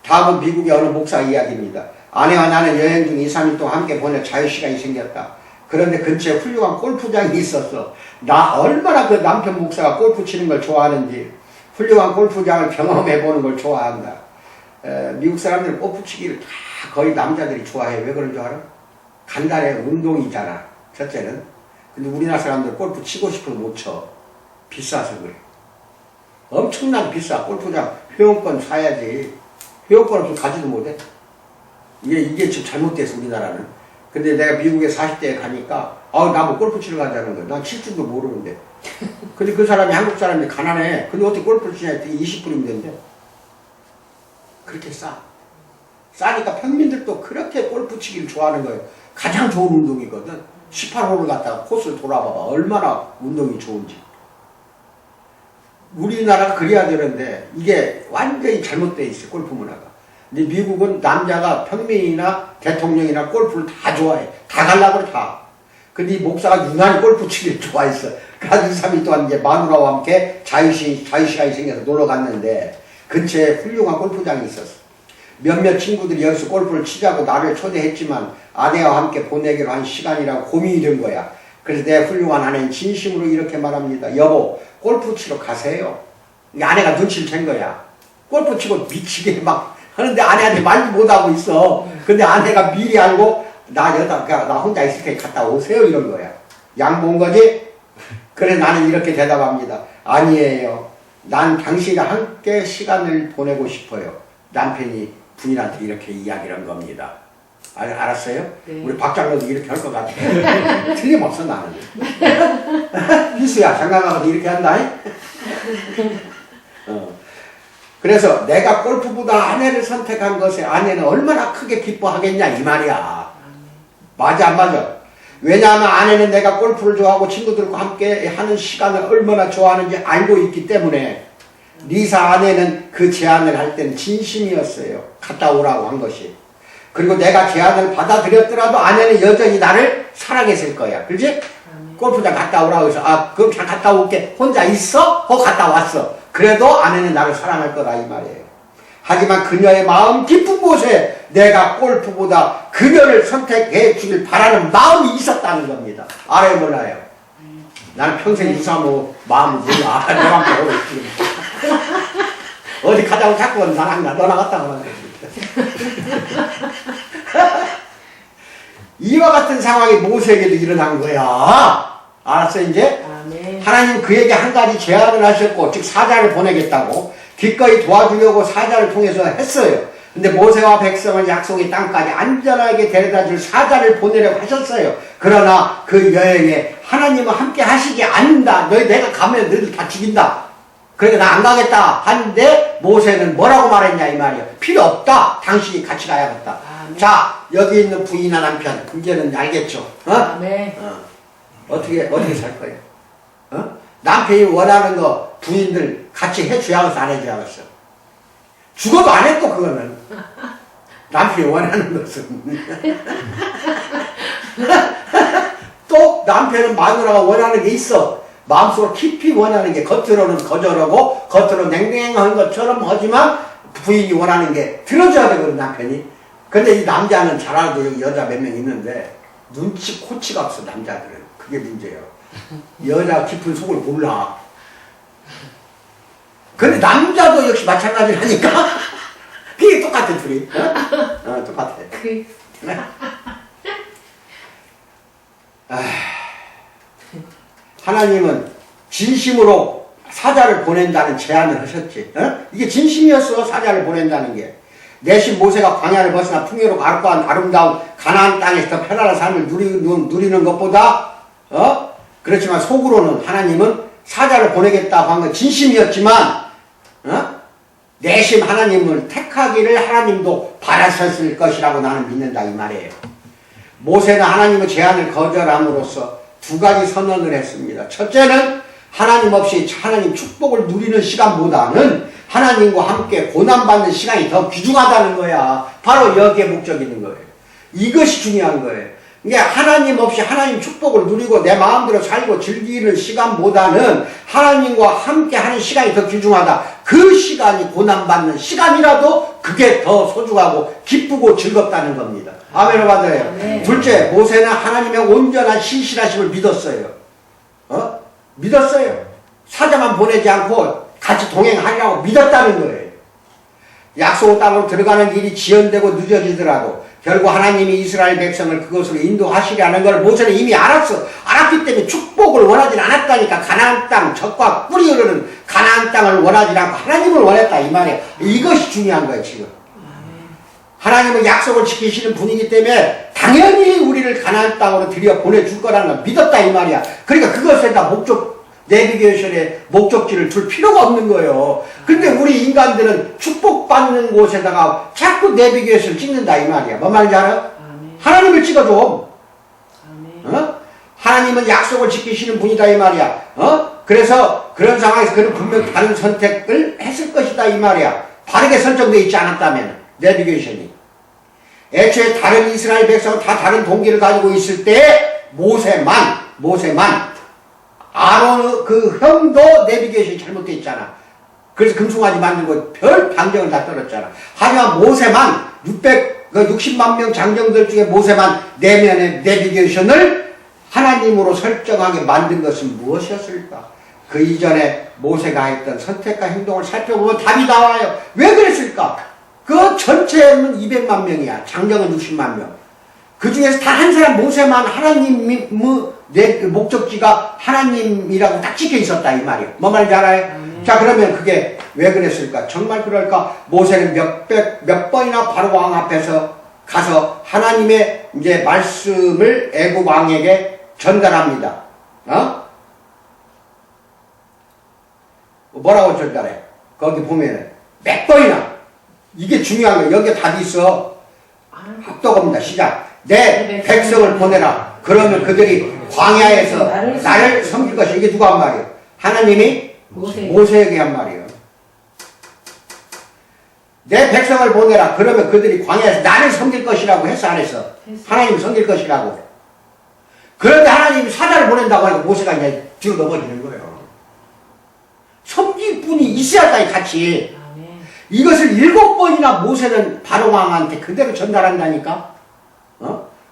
Speaker 1: 다음은 미국의 어느 목사 이야기입니다. 아내와 나는 여행 중 2, 3일 동안 함께 보낼 자유시간이 생겼다. 그런데 근처에 훌륭한 골프장이 있었어. 나 얼마나 그 남편 목사가 골프 치는 걸 좋아하는지 훌륭한 골프장을 경험해보는 걸 좋아한다. 미국 사람들은 골프 치기를 다 거의 남자들이 좋아해. 왜 그런 줄 알아? 간단해. 운동이잖아. 첫째는. 근데 우리나라 사람들 골프 치고 싶어도 못 쳐. 비싸서 그래. 엄청나게 비싸. 골프장 회원권 사야지. 회원권 없으면 가지도 못해. 이게 지금 잘못됐어, 우리나라는. 근데 내가 미국에 40대에 가니까, 나 뭐 골프 치러 가자는 거야. 난 칠 줄도 모르는데. 근데 그 사람이 한국 사람이 가난해. 근데 어떻게 골프를 치냐 했더니 20불이면 된대. 그렇게 싸. 싸니까 평민들도 그렇게 골프 치기를 좋아하는 거예요. 가장 좋은 운동이거든. 18홀을 갖다가 코스를 돌아봐봐. 얼마나 운동이 좋은지. 우리나라가 그래야 되는데 이게 완전히 잘못되어 있어요. 골프 문화가. 근데 미국은 남자가 평민이나 대통령이나 골프를 다 좋아해. 다 가려고 그래, 다. 근데 이 목사가 유난히 골프 치기를 좋아했어. 그래서 2, 3일 동안 이제 마누라와 함께 자유시간이 생겨서 놀러 갔는데 근처에 훌륭한 골프장이 있었어. 몇몇 친구들이 여기서 골프를 치자고 나를 초대했지만 아내와 함께 보내기로 한 시간이라고 고민이 된 거야. 그래서 내 훌륭한 아내는 진심으로 이렇게 말합니다. 여보, 골프 치러 가세요. 아내가 눈치를 챈 거야. 골프 치고 미치게 막 하는데 아내한테 말도 못하고 있어. 근데 아내가 미리 알고 나 혼자 있을 테니 갔다 오세요 이런 거야. 양보한 거지? 그래서 나는 이렇게 대답합니다. 아니에요. 난 당신과 함께 시간을 보내고 싶어요. 남편이 부인한테 이렇게 이야기를 한 겁니다. 알았어요?
Speaker 3: 네.
Speaker 1: 우리 박장로도 이렇게 할 것 같아. 틀림없어 나는. 희수야 장가가도 이렇게 한다. 그래서 내가 골프보다 아내를 선택한 것에 아내는 얼마나 크게 기뻐하겠냐 이 말이야. 맞아 안 맞아? 왜냐하면 아내는 내가 골프를 좋아하고 친구들과 함께 하는 시간을 얼마나 좋아하는지 알고 있기 때문에 리사 아내는 그 제안을 할 때는 진심이었어요. 갔다 오라고 한 것이. 그리고 내가 제안을 받아들였더라도 아내는 여전히 나를 사랑했을 거야. 그렇지? 골프장 갔다 오라고 해서 그럼 잘 갔다 올게. 혼자 있어? 갔다 왔어. 그래도 아내는 나를 사랑할 거다 이 말이에요. 하지만 그녀의 마음 깊은 곳에 내가 골프보다 그녀를 선택해 주길 바라는 마음이 있었다는 겁니다. 알아요 몰라요? 나는 평생 유사모 마음을 몰라. 내 맘대로 어디 가자고 자꾸 난 안 가. 너나 갔다 오라고 이와 같은 상황이 모세에게도 일어난 거야. 알았어 이제?
Speaker 3: 아멘.
Speaker 1: 하나님 그에게 한 가지 제안을 하셨고 즉 사자를 보내겠다고 기꺼이 도와주려고 사자를 통해서 했어요. 근데 모세와 백성을 약속의 땅까지 안전하게 데려다줄 사자를 보내려고 하셨어요. 그러나 그 여행에 하나님은 함께 하시지 않는다. 내가 가면 너희들 다 죽인다. 그러니까 나 안 가겠다 하는데 모세는 뭐라고 말했냐 이 말이야. 필요 없다. 당신이 같이 가야겠다. 자 여기 있는 부인과 남편 이제는 알겠죠?
Speaker 3: 네.
Speaker 1: 어떻게 살 거예요? 남편이 원하는 거 부인들 같이 해줘야겠어 안 해줘야겠어? 죽어도 안 했고 그거는 남편이 원하는 것은 또 남편은 마누라가 원하는 게 있어. 마음속으로 깊이 원하는 게 겉으로는 거절하고 겉으로 냉랭한 것처럼 하지만 부인이 원하는 게 들어줘야 되거든 남편이. 근데 이 남자는 잘 알아도 여기 여자 몇 명 있는데 눈치 코치가 없어 남자들은. 그게 문제예요. 여자 깊은 속을 몰라. 근데 남자도 역시 마찬가지라니까. 그게 똑같아 둘이. 똑같아. 하나님은 진심으로 사자를 보낸다는 제안을 하셨지. 이게 진심이었어. 사자를 보낸다는 게. 내신 모세가 광야를 벗어나 풍요롭고 아름다운 가나안 땅에서 더 편안한 삶을 누리는 것보다 그렇지만 속으로는 하나님은 사자를 보내겠다고 한 건 진심이었지만 내심 하나님을 택하기를 하나님도 바라셨을 것이라고 나는 믿는다 이 말이에요. 모세는 하나님의 제안을 거절함으로써 두 가지 선언을 했습니다. 첫째는 하나님 없이 하나님 축복을 누리는 시간보다는 하나님과 함께 고난받는 시간이 더 귀중하다는 거야. 바로 여기에 목적이 있는 거예요. 이것이 중요한 거예요. 이게 하나님 없이 하나님 축복을 누리고 내 마음대로 살고 즐기는 시간보다는 하나님과 함께 하는 시간이 더 귀중하다. 그 시간이 고난받는 시간이라도 그게 더 소중하고 기쁘고 즐겁다는 겁니다. 아멘을 받아요.
Speaker 3: 네.
Speaker 1: 둘째, 모세는 하나님의 온전한 신실하심을 믿었어요. 믿었어요. 사자만 보내지 않고 같이 동행하려고 믿었다는 거예요. 약속 땅으로 들어가는 길이 지연되고 늦어지더라도 결국 하나님이 이스라엘 백성을 그것으로 인도하시려는 걸 모세는 이미 알았어. 알았기 때문에 축복을 원하지 않았다니까. 가나안 땅, 젖과 꿀이 흐르는 가나안 땅을 원하지 않고 하나님을 원했다 이 말이에요. 이것이 중요한 거예요 지금. 하나님은 약속을 지키시는 분이기 때문에 당연히 우리를 가나안 땅으로 들여 보내줄 거라는 걸 믿었다 이 말이야. 그러니까 그것에다 내비게이션에 목적지를 둘 필요가 없는 거예요. 근데 우리 인간들은 축복받는 곳에다가 자꾸 내비게이션을 찍는다 이 말이야. 뭔 말인지 알아? 하나님을 찍어줘. 하나님은 약속을 지키시는 분이다 이 말이야. 그래서 그런 상황에서 그는 분명히 다른 선택을 했을 것이다 이 말이야. 바르게 설정되어 있지 않았다면 내비게이션이. 애초에 다른 이스라엘 백성은 다 다른 동기를 가지고 있을 때 모세만 아론 그 형도 내비게이션이 잘못되어 있잖아. 그래서 금송아지 만들고 별 방정을 다 떨었잖아. 하지만 모세만 60만 명 장정들 중에 모세만 내면의 내비게이션을 하나님으로 설정하게 만든 것은 무엇이었을까? 그 이전에 모세가 했던 선택과 행동을 살펴보면 답이 나와요. 왜 그랬을까? 그 전체는 200만 명이야. 장정은 60만 명. 그 중에서 단 한 사람 모세만 하나님의 목적지가 하나님이라고 딱 찍혀 있었다 이 말이에요. 뭔 말인지 알아요? 자, 그러면 그게 왜 그랬을까? 정말 그럴까? 모세는 몇 번이나 바로 왕 앞에서 가서 하나님의 이제 말씀을 애굽 왕에게 전달합니다. 뭐라고 전달해? 거기 보면은 몇 번이나. 이게 중요한 거예요. 여기에 답이 있어. 합독합니다. 시작. 내 백성을 보내라. 그러면 그들이 광야에서 나를 섬길 것이야. 이게 누가 한 말이에요? 하나님이 모세에게 한 말이에요. 내 백성을 보내라. 그러면 그들이 광야에서 나를 섬길 것이라고 했어 안 했어? 하나님이 섬길 것이라고. 그런데 하나님이 사자를 보낸다고 하니까 모세가 이제 뒤로 넘어지는 거예요. 섬길 분이 있어야 다 같이. 이것을 7번이나 모세는 바로 왕한테 그대로 전달한다니까.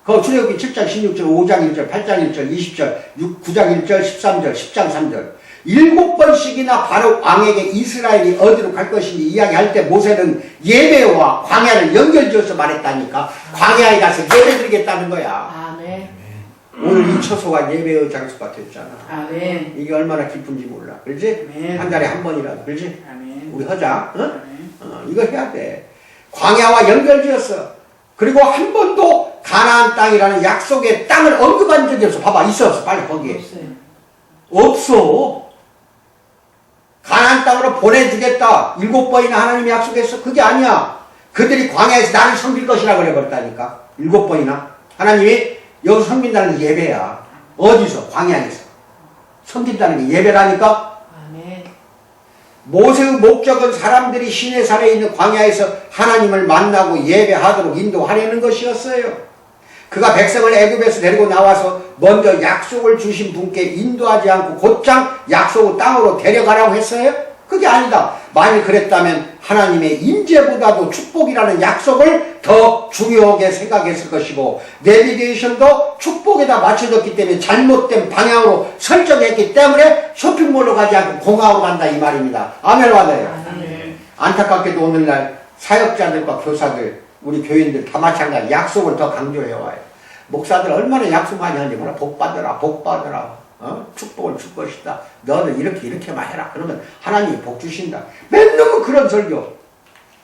Speaker 1: 그 출애굽기 7장 16절, 5장 1절, 8장 1절, 20절, 9장 1절, 13절, 10장 3절 7번씩이나 바로 왕에게 이스라엘이 어디로 갈 것인지 이야기할 때 모세는 예배와 광야를 연결지어서 말했다니까. 광야에 가서 예배드리겠다는 거야.
Speaker 3: 아멘.
Speaker 1: 오늘 이 처소가 예배의 장소가 됐잖아.
Speaker 3: 아멘.
Speaker 1: 이게 얼마나 기쁜지 몰라. 그렇지?
Speaker 3: 아멘.
Speaker 1: 한 달에 한 번이라도. 그렇지?
Speaker 3: 아멘.
Speaker 1: 우리 하자.
Speaker 3: 아멘.
Speaker 1: 이거 해야 돼. 광야와 연결지었어. 그리고 한 번도 가나안 땅이라는 약속의 땅을 언급한 적이 없어. 봐봐, 있어 없어? 빨리 거기에. 없어. 가나안 땅으로 보내주겠다. 7번이나 하나님이 약속했어. 그게 아니야. 그들이 광야에서 나를 섬길 것이라고 그래버렸다니까. 7번이나. 하나님이 여기서 섬긴다는 게 예배야. 어디서? 광야에서. 섬긴다는 게 예배라니까. 모세의 목적은 사람들이 시내산에 있는 광야에서 하나님을 만나고 예배하도록 인도하려는 것이었어요. 그가 백성을 애굽에서 데리고 나와서 먼저 약속을 주신 분께 인도하지 않고 곧장 약속의 땅으로 데려가라고 했어요? 그게 아니다. 만일 그랬다면 하나님의 임재보다도 축복이라는 약속을 더 중요하게 생각했을 것이고 내비게이션도 축복에다 맞춰졌기 때문에 잘못된 방향으로 설정했기 때문에 쇼핑몰로 가지 않고 공항으로 간다 이 말입니다. 아멘 받아요. 안타깝게도 오늘날 사역자들과 교사들 우리 교인들 다 마찬가지 약속을 더 강조해와요. 목사들 얼마나 약속 많이 하는지 몰라. 복 받아라 복 받아라. 축복을 줄 것이다. 너는 이렇게만 해라. 그러면 하나님이 복 주신다. 맨날 그런 설교.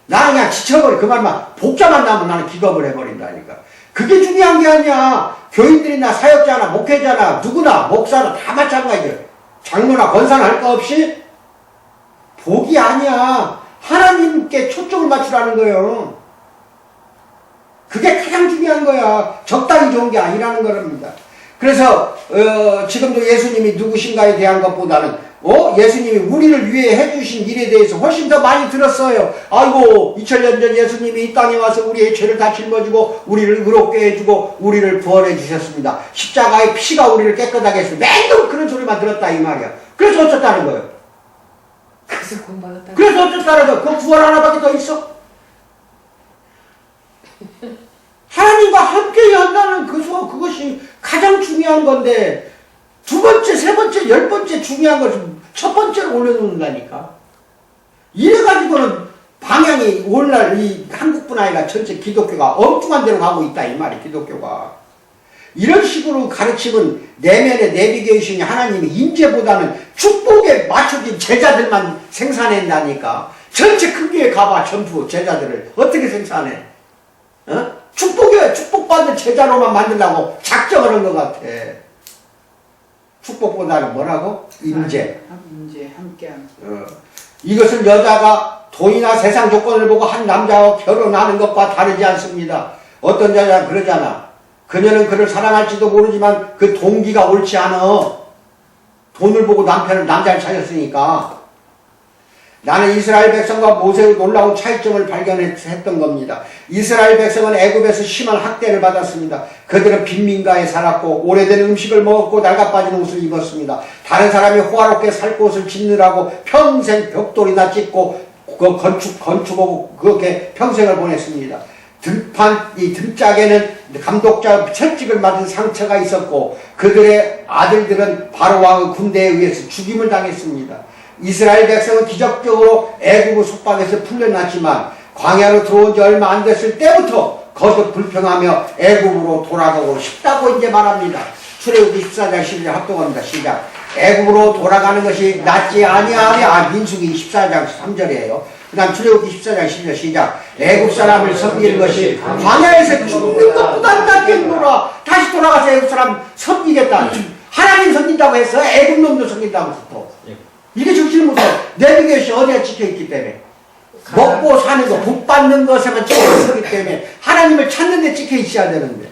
Speaker 1: 나는 그냥 지쳐버려. 그 말만 복자만 나면 나는 기겁을 해버린다니까. 그게 중요한 게 아니야. 교인들이나 사역자나 목회자나 누구나 목사나 다 마찬가지예요. 장로나 권사나 할 거 없이 복이 아니야. 하나님께 초점을 맞추라는 거예요. 그게 가장 중요한 거야. 적당히 좋은 게 아니라는 겁니다. 그래서 지금도 예수님이 누구신가에 대한 것보다는 예수님이 우리를 위해 해주신 일에 대해서 훨씬 더 많이 들었어요. 아이고 2000년 전 예수님이 이 땅에 와서 우리의 죄를 다 짊어지고 우리를 의롭게 해주고 우리를 구원해 주셨습니다. 십자가의 피가 우리를 깨끗하게 했습니다. 맨날 그런 소리만 들었다 이 말이야. 그래서 어쩌다는 거예요.
Speaker 3: 그래서 구원받았다.
Speaker 1: 그래서 어쩌다는 거예요. 그 구원 하나밖에 더 있어? 하나님과 함께 한다는 그것이 가장 중요한 건데 두 번째, 세 번째, 10번째 중요한 것을 첫 번째로 올려놓는다니까. 이래가지고는 방향이 오늘날 이 한국뿐 아니라 전체 기독교가 엉뚱한 데로 가고 있다 이 말이 기독교가. 이런 식으로 가르치면 내면의 내비게이션이 하나님이 인재보다는 축복에 맞춰진 제자들만 생산한다니까. 전체 큰 교회 가봐 전부 제자들을 어떻게 생산해? 축복받는 제자로만 만들려고 작정을 한 것 같아. 축복보다는 뭐라고? 인재.
Speaker 3: 인재, 함께함.
Speaker 1: 이것은 여자가 돈이나 세상 조건을 보고 한 남자와 결혼하는 것과 다르지 않습니다. 어떤 여자가 그러잖아. 그녀는 그를 사랑할지도 모르지만 그 동기가 옳지 않아. 돈을 보고 남자를 찾았으니까. 나는 이스라엘 백성과 모세의 놀라운 차이점을 발견했던 겁니다. 이스라엘 백성은 애굽에서 심한 학대를 받았습니다. 그들은 빈민가에 살았고 오래된 음식을 먹었고 낡아빠진 옷을 입었습니다. 다른 사람이 호화롭게 살 곳을 짓느라고 평생 벽돌이나 찍고 건축하고 그렇게 평생을 보냈습니다. 이 등짝에는 감독자 채찍을 맞은 상처가 있었고 그들의 아들들은 바로왕의 군대에 의해서 죽임을 당했습니다. 이스라엘 백성은 기적적으로 애굽의 속박에서 풀려났지만 광야로 들어온 지 얼마 안 됐을 때부터 거듭 불평하며 애굽으로 돌아가고 싶다고 이제 말합니다. 출애굽기 14장 11절 합동합니다. 시작. 애굽으로 돌아가는 것이 낫지 아니하며 민수기 14장 3절이에요. 그 다음 출애굽기 14장 11절 시작. 애굽 사람을 섬기는 것이 광야에서 죽는 것보다 낫겠노라. 다시 돌아가서 애굽 사람 섬기겠다. 하나님 섬긴다고 해서 애굽 놈도 섬긴다고 했어. 이게 정신을 못해. 내비게이션 어디에 찍혀있기 때문에. 먹고 사는 거, 복 받는 것에만 찍혀있기 때문에 하나님을 찾는 데 찍혀있어야 되는데.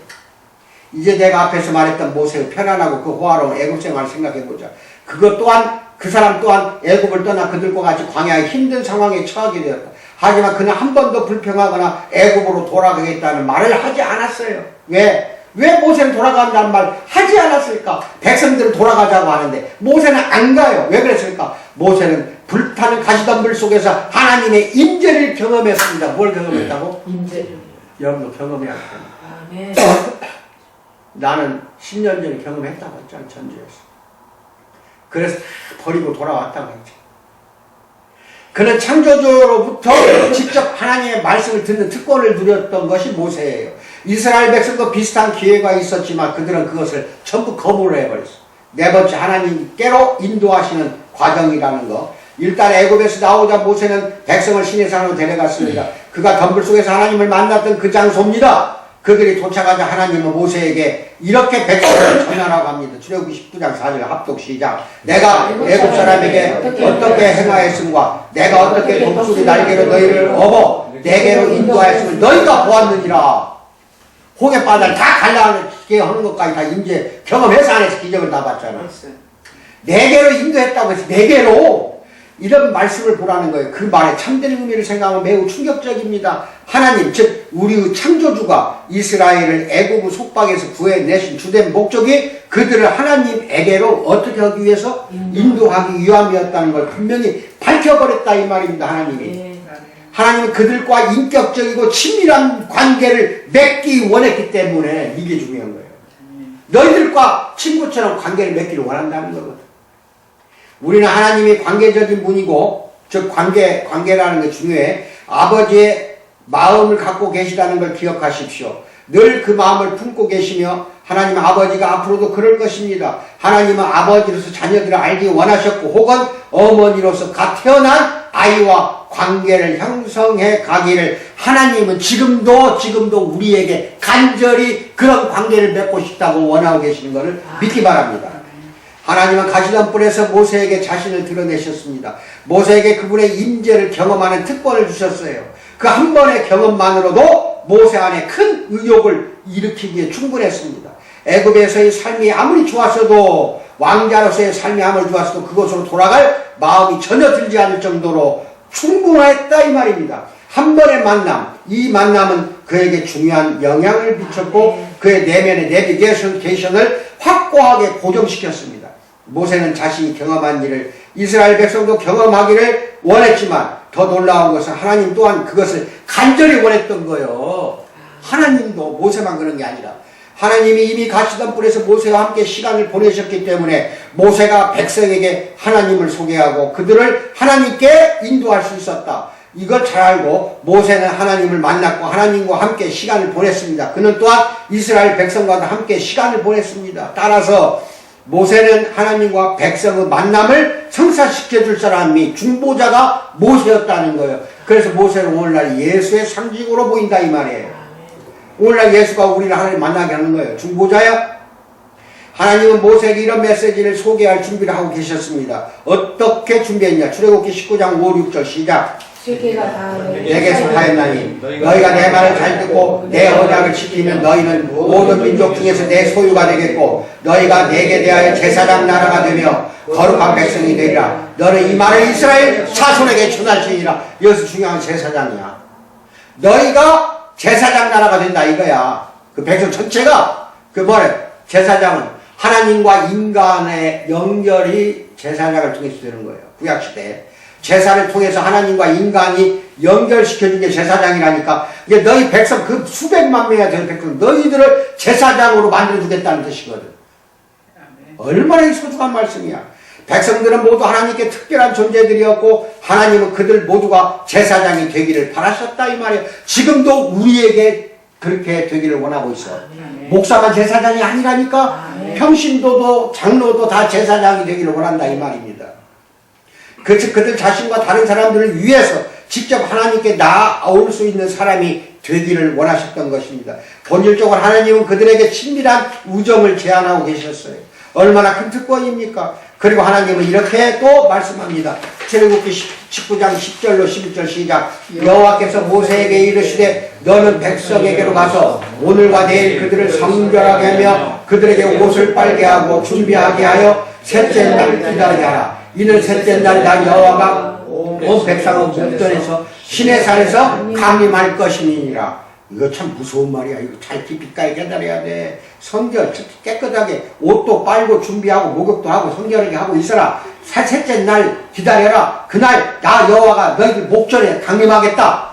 Speaker 1: 이제 내가 앞에서 말했던 모세의 편안하고 그 호화로운 애굽 생활을 생각해보자. 그 사람 또한 애굽을 떠나 그들과 같이 광야의 힘든 상황에 처하게 되었다. 하지만 그는 한 번도 불평하거나 애굽으로 돌아가겠다는 말을 하지 않았어요. 왜 모세는 돌아간다는 말 하지 않았을까? 백성들은 돌아가자고 하는데 모세는 안 가요. 왜 그랬을까? 모세는 불타는 가시덤불 속에서 하나님의 임재를 경험했습니다. 뭘 경험했다고?
Speaker 3: 임재를.
Speaker 1: 여러분도 경험해야 돼요. 나는 10년 전에 경험했다고 했잖아. 전주에서. 그래서 버리고 돌아왔다고 했죠. 그는 창조주로부터 직접 하나님의 말씀을 듣는 특권을 누렸던 것이 모세예요. 이스라엘 백성도 비슷한 기회가 있었지만 그들은 그것을 전부 거부를 해버렸어. 네 번째, 하나님께로 인도하시는 과정이라는 거. 일단 애굽에서 나오자 모세는 백성을 시내 산으로 데려갔습니다. 그가 덤불 속에서 하나님을 만났던 그 장소입니다. 그들이 도착하자 하나님은 모세에게 이렇게 백성을 전하라고 합니다. 출애굽기 19장 4절 합독 시작. 내가 애굽 사람에게 어떻게 행하였음과 내가 어떻게 독수리 날개로 너희를 업어 내게로 인도하였음을 너희가 보았느니라. 홍해바다를 다 갈라게 하는 것까지 다 이제 경험해서 안에서 기적을 다 봤잖아. 네 개로 인도했다고 해서 네 개로 이런 말씀을 보라는 거예요. 그 말에 참된 의미를 생각하면 매우 충격적입니다. 하나님, 즉 우리의 창조주가 이스라엘을 애굽의 속박에서 구해내신 주된 목적이 그들을 하나님에게로 어떻게 하기 위해서 인도하기 위함이었다는 걸 분명히 밝혀버렸다 이 말입니다. 하나님이. 하나님은 그들과 인격적이고 친밀한 관계를 맺기 원했기 때문에 이게 중요한 거예요. 너희들과 친구처럼 관계를 맺기를 원한다는 거거든. 우리는 하나님이 관계적인 분이고, 즉 관계라는 게 중요해. 아버지의 마음을 갖고 계시다는 걸 기억하십시오. 늘 그 마음을 품고 계시며 하나님 아버지가 앞으로도 그럴 것입니다. 하나님은 아버지로서 자녀들을 알기 원하셨고 혹은 어머니로서 갓 태어난 아이와 관계를 형성해 가기를 하나님은 지금도 우리에게 간절히 그런 관계를 맺고 싶다고 원하고 계시는 것을 믿기 바랍니다. 하나님은 가시던 뿔에서 모세에게 자신을 드러내셨습니다. 모세에게 그분의 임재를 경험하는 특권을 주셨어요. 그 한 번의 경험만으로도 모세 안에 큰 의욕을 일으키기에 충분했습니다. 애굽에서의 삶이 아무리 좋았어도, 왕자로서의 삶이 아무리 좋았어도 그곳으로 돌아갈 마음이 전혀 들지 않을 정도로 충분했다 이 말입니다. 한 번의 만남, 이 만남은 그에게 중요한 영향을 미쳤고 그의 내면의 내비게이션을 확고하게 고정시켰습니다. 모세는 자신이 경험한 일을 이스라엘 백성도 경험하기를 원했지만 더 놀라운 것은 하나님 또한 그것을 간절히 원했던 거예요. 하나님도 모세만 그런 게 아니라 하나님이 이미 가시던 뿔에서 모세와 함께 시간을 보내셨기 때문에 모세가 백성에게 하나님을 소개하고 그들을 하나님께 인도할 수 있었다. 이걸 잘 알고 모세는 하나님을 만났고 하나님과 함께 시간을 보냈습니다. 그는 또한 이스라엘 백성과도 함께 시간을 보냈습니다. 따라서 모세는 하나님과 백성의 만남을 성사시켜줄 사람이 중보자가 모세였다는 거예요. 그래서 모세는 오늘날 예수의 상징으로 보인다 이 말이에요. 오늘날 예수가 우리를 하나님 만나게 하는 거예요. 중보자야. 하나님은 모세에게 이런 메시지를 소개할 준비를 하고 계셨습니다. 어떻게 준비했냐? 출애굽기 19장 5, 6절 시작. 내게 속하였나니 너희가 내 말을 잘 듣고 내 언약을 지키면 너희는 모든 민족 중에서 내 소유가 되겠고 너희가 내게 대하여 제사장 나라가 되며 거룩한 백성이 되리라. 너는 이 말을 이스라엘 자손에게 전할지니라. 여기서 중요한 제사장이야. 너희가 제사장 나라가 된다 이거야. 그 백성 전체가 그 뭐래? 제사장은 하나님과 인간의 연결이 제사장을 통해서 되는 거예요. 구약시대에 제사를 통해서 하나님과 인간이 연결시켜준 게 제사장이라니까. 이게 너희 백성 그 수백만 명이나 되는 백성 너희들을 제사장으로 만들어주겠다는 뜻이거든. 얼마나 소중한 말씀이야. 백성들은 모두 하나님께 특별한 존재들이었고 하나님은 그들 모두가 제사장이 되기를 바라셨다 이 말이에요. 지금도 우리에게 그렇게 되기를 원하고 있어. 목사만 제사장이 아니라니까. 평신도도 장로도 다 제사장이 되기를 원한다 이 말입니다. 그들 자신과 다른 사람들을 위해서 직접 하나님께 나아올 수 있는 사람이 되기를 원하셨던 것입니다. 본질적으로 하나님은 그들에게 친밀한 우정을 제안하고 계셨어요. 얼마나 큰 특권입니까? 그리고 하나님은 이렇게 또 말씀합니다. 출애굽기 19장 10절로 11절 시작. 여호와께서 모세에게 이르시되 너는 백성에게로 가서 오늘과 내일 그들을 성결하게 하며 그들에게 옷을 빨게 하고 준비하게 하여 셋째 날 기다리게 하라. 이는 셋째 날 나 여호와가 온 백성의 목전에서 시내산에서 강림할 것이니라. 이거 참 무서운 말이야. 이거 잘 깊이까지 깨달아야 돼. 성결 깨끗하게 옷도 빨고 준비하고 목욕도 하고 성결하게 하고 있어라. 셋째 날 기다려라. 그날 나 여호와가 너희들 목전에 강림하겠다.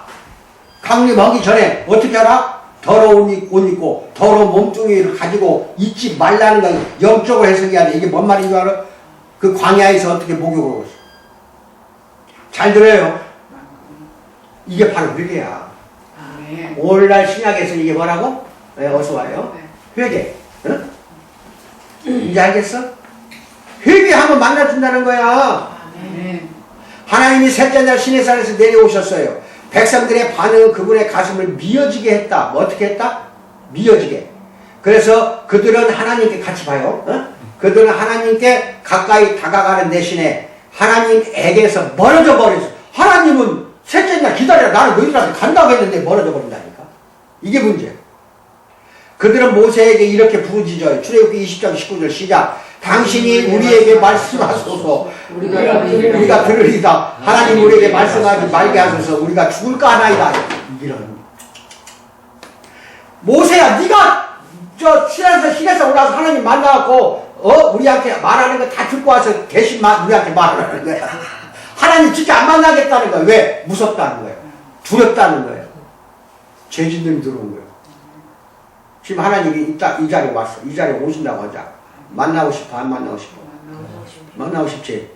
Speaker 1: 강림하기 전에 어떻게 하라? 더러운 옷 입고 더러운 몸뚱이를 가지고 있지 말라는 거 영적으로 해석해야 돼. 이게 뭔 말인 줄 알아? 그 광야에서 어떻게 목욕을 하고 있어? 잘 들어요. 이게 바로 회개야. 오늘날 신약에서 이게 뭐라고? 네, 어서 와요. 회개. 응? 이제 알겠어? 회개하면 만나준다는 거야. 하나님이 셋째 날 시내산에서 내려오셨어요. 백성들의 반응은 그분의 가슴을 미어지게 했다. 뭐 어떻게 했다? 미어지게. 그래서 그들은 하나님께 같이 봐요. 그들은 하나님께 가까이 다가가는 대신에 하나님에게서 멀어져 버렸어. 하나님은 셋째 날 기다려. 나는 너희들한테 간다고 했는데 멀어져 버린다니까. 이게 문제야. 그들은 모세에게 이렇게 부르짖어요. 출애굽기 20장 19절 시작. 당신이 우리에게 말씀하소서. 우리가 들으리다. 하나님 우리에게 말씀하지 말게 하소서. 우리가 죽을까 하나이다. 이런. 모세야, 네가 저 시내에서 올라와서 하나님 만나갖고 우리한테 말하는 거 다 듣고 와서 대신 우리한테 말하는 거야. 하나님 진짜 안 만나겠다는 거야. 왜? 무섭다는 거야. 두렵다는 거야. 죄진들이 들어온 거야. 지금 하나님이 이 자리에 왔어. 이 자리에 오신다고 하자. 만나고 싶어? 안 만나고 싶어? 만나고 싶지?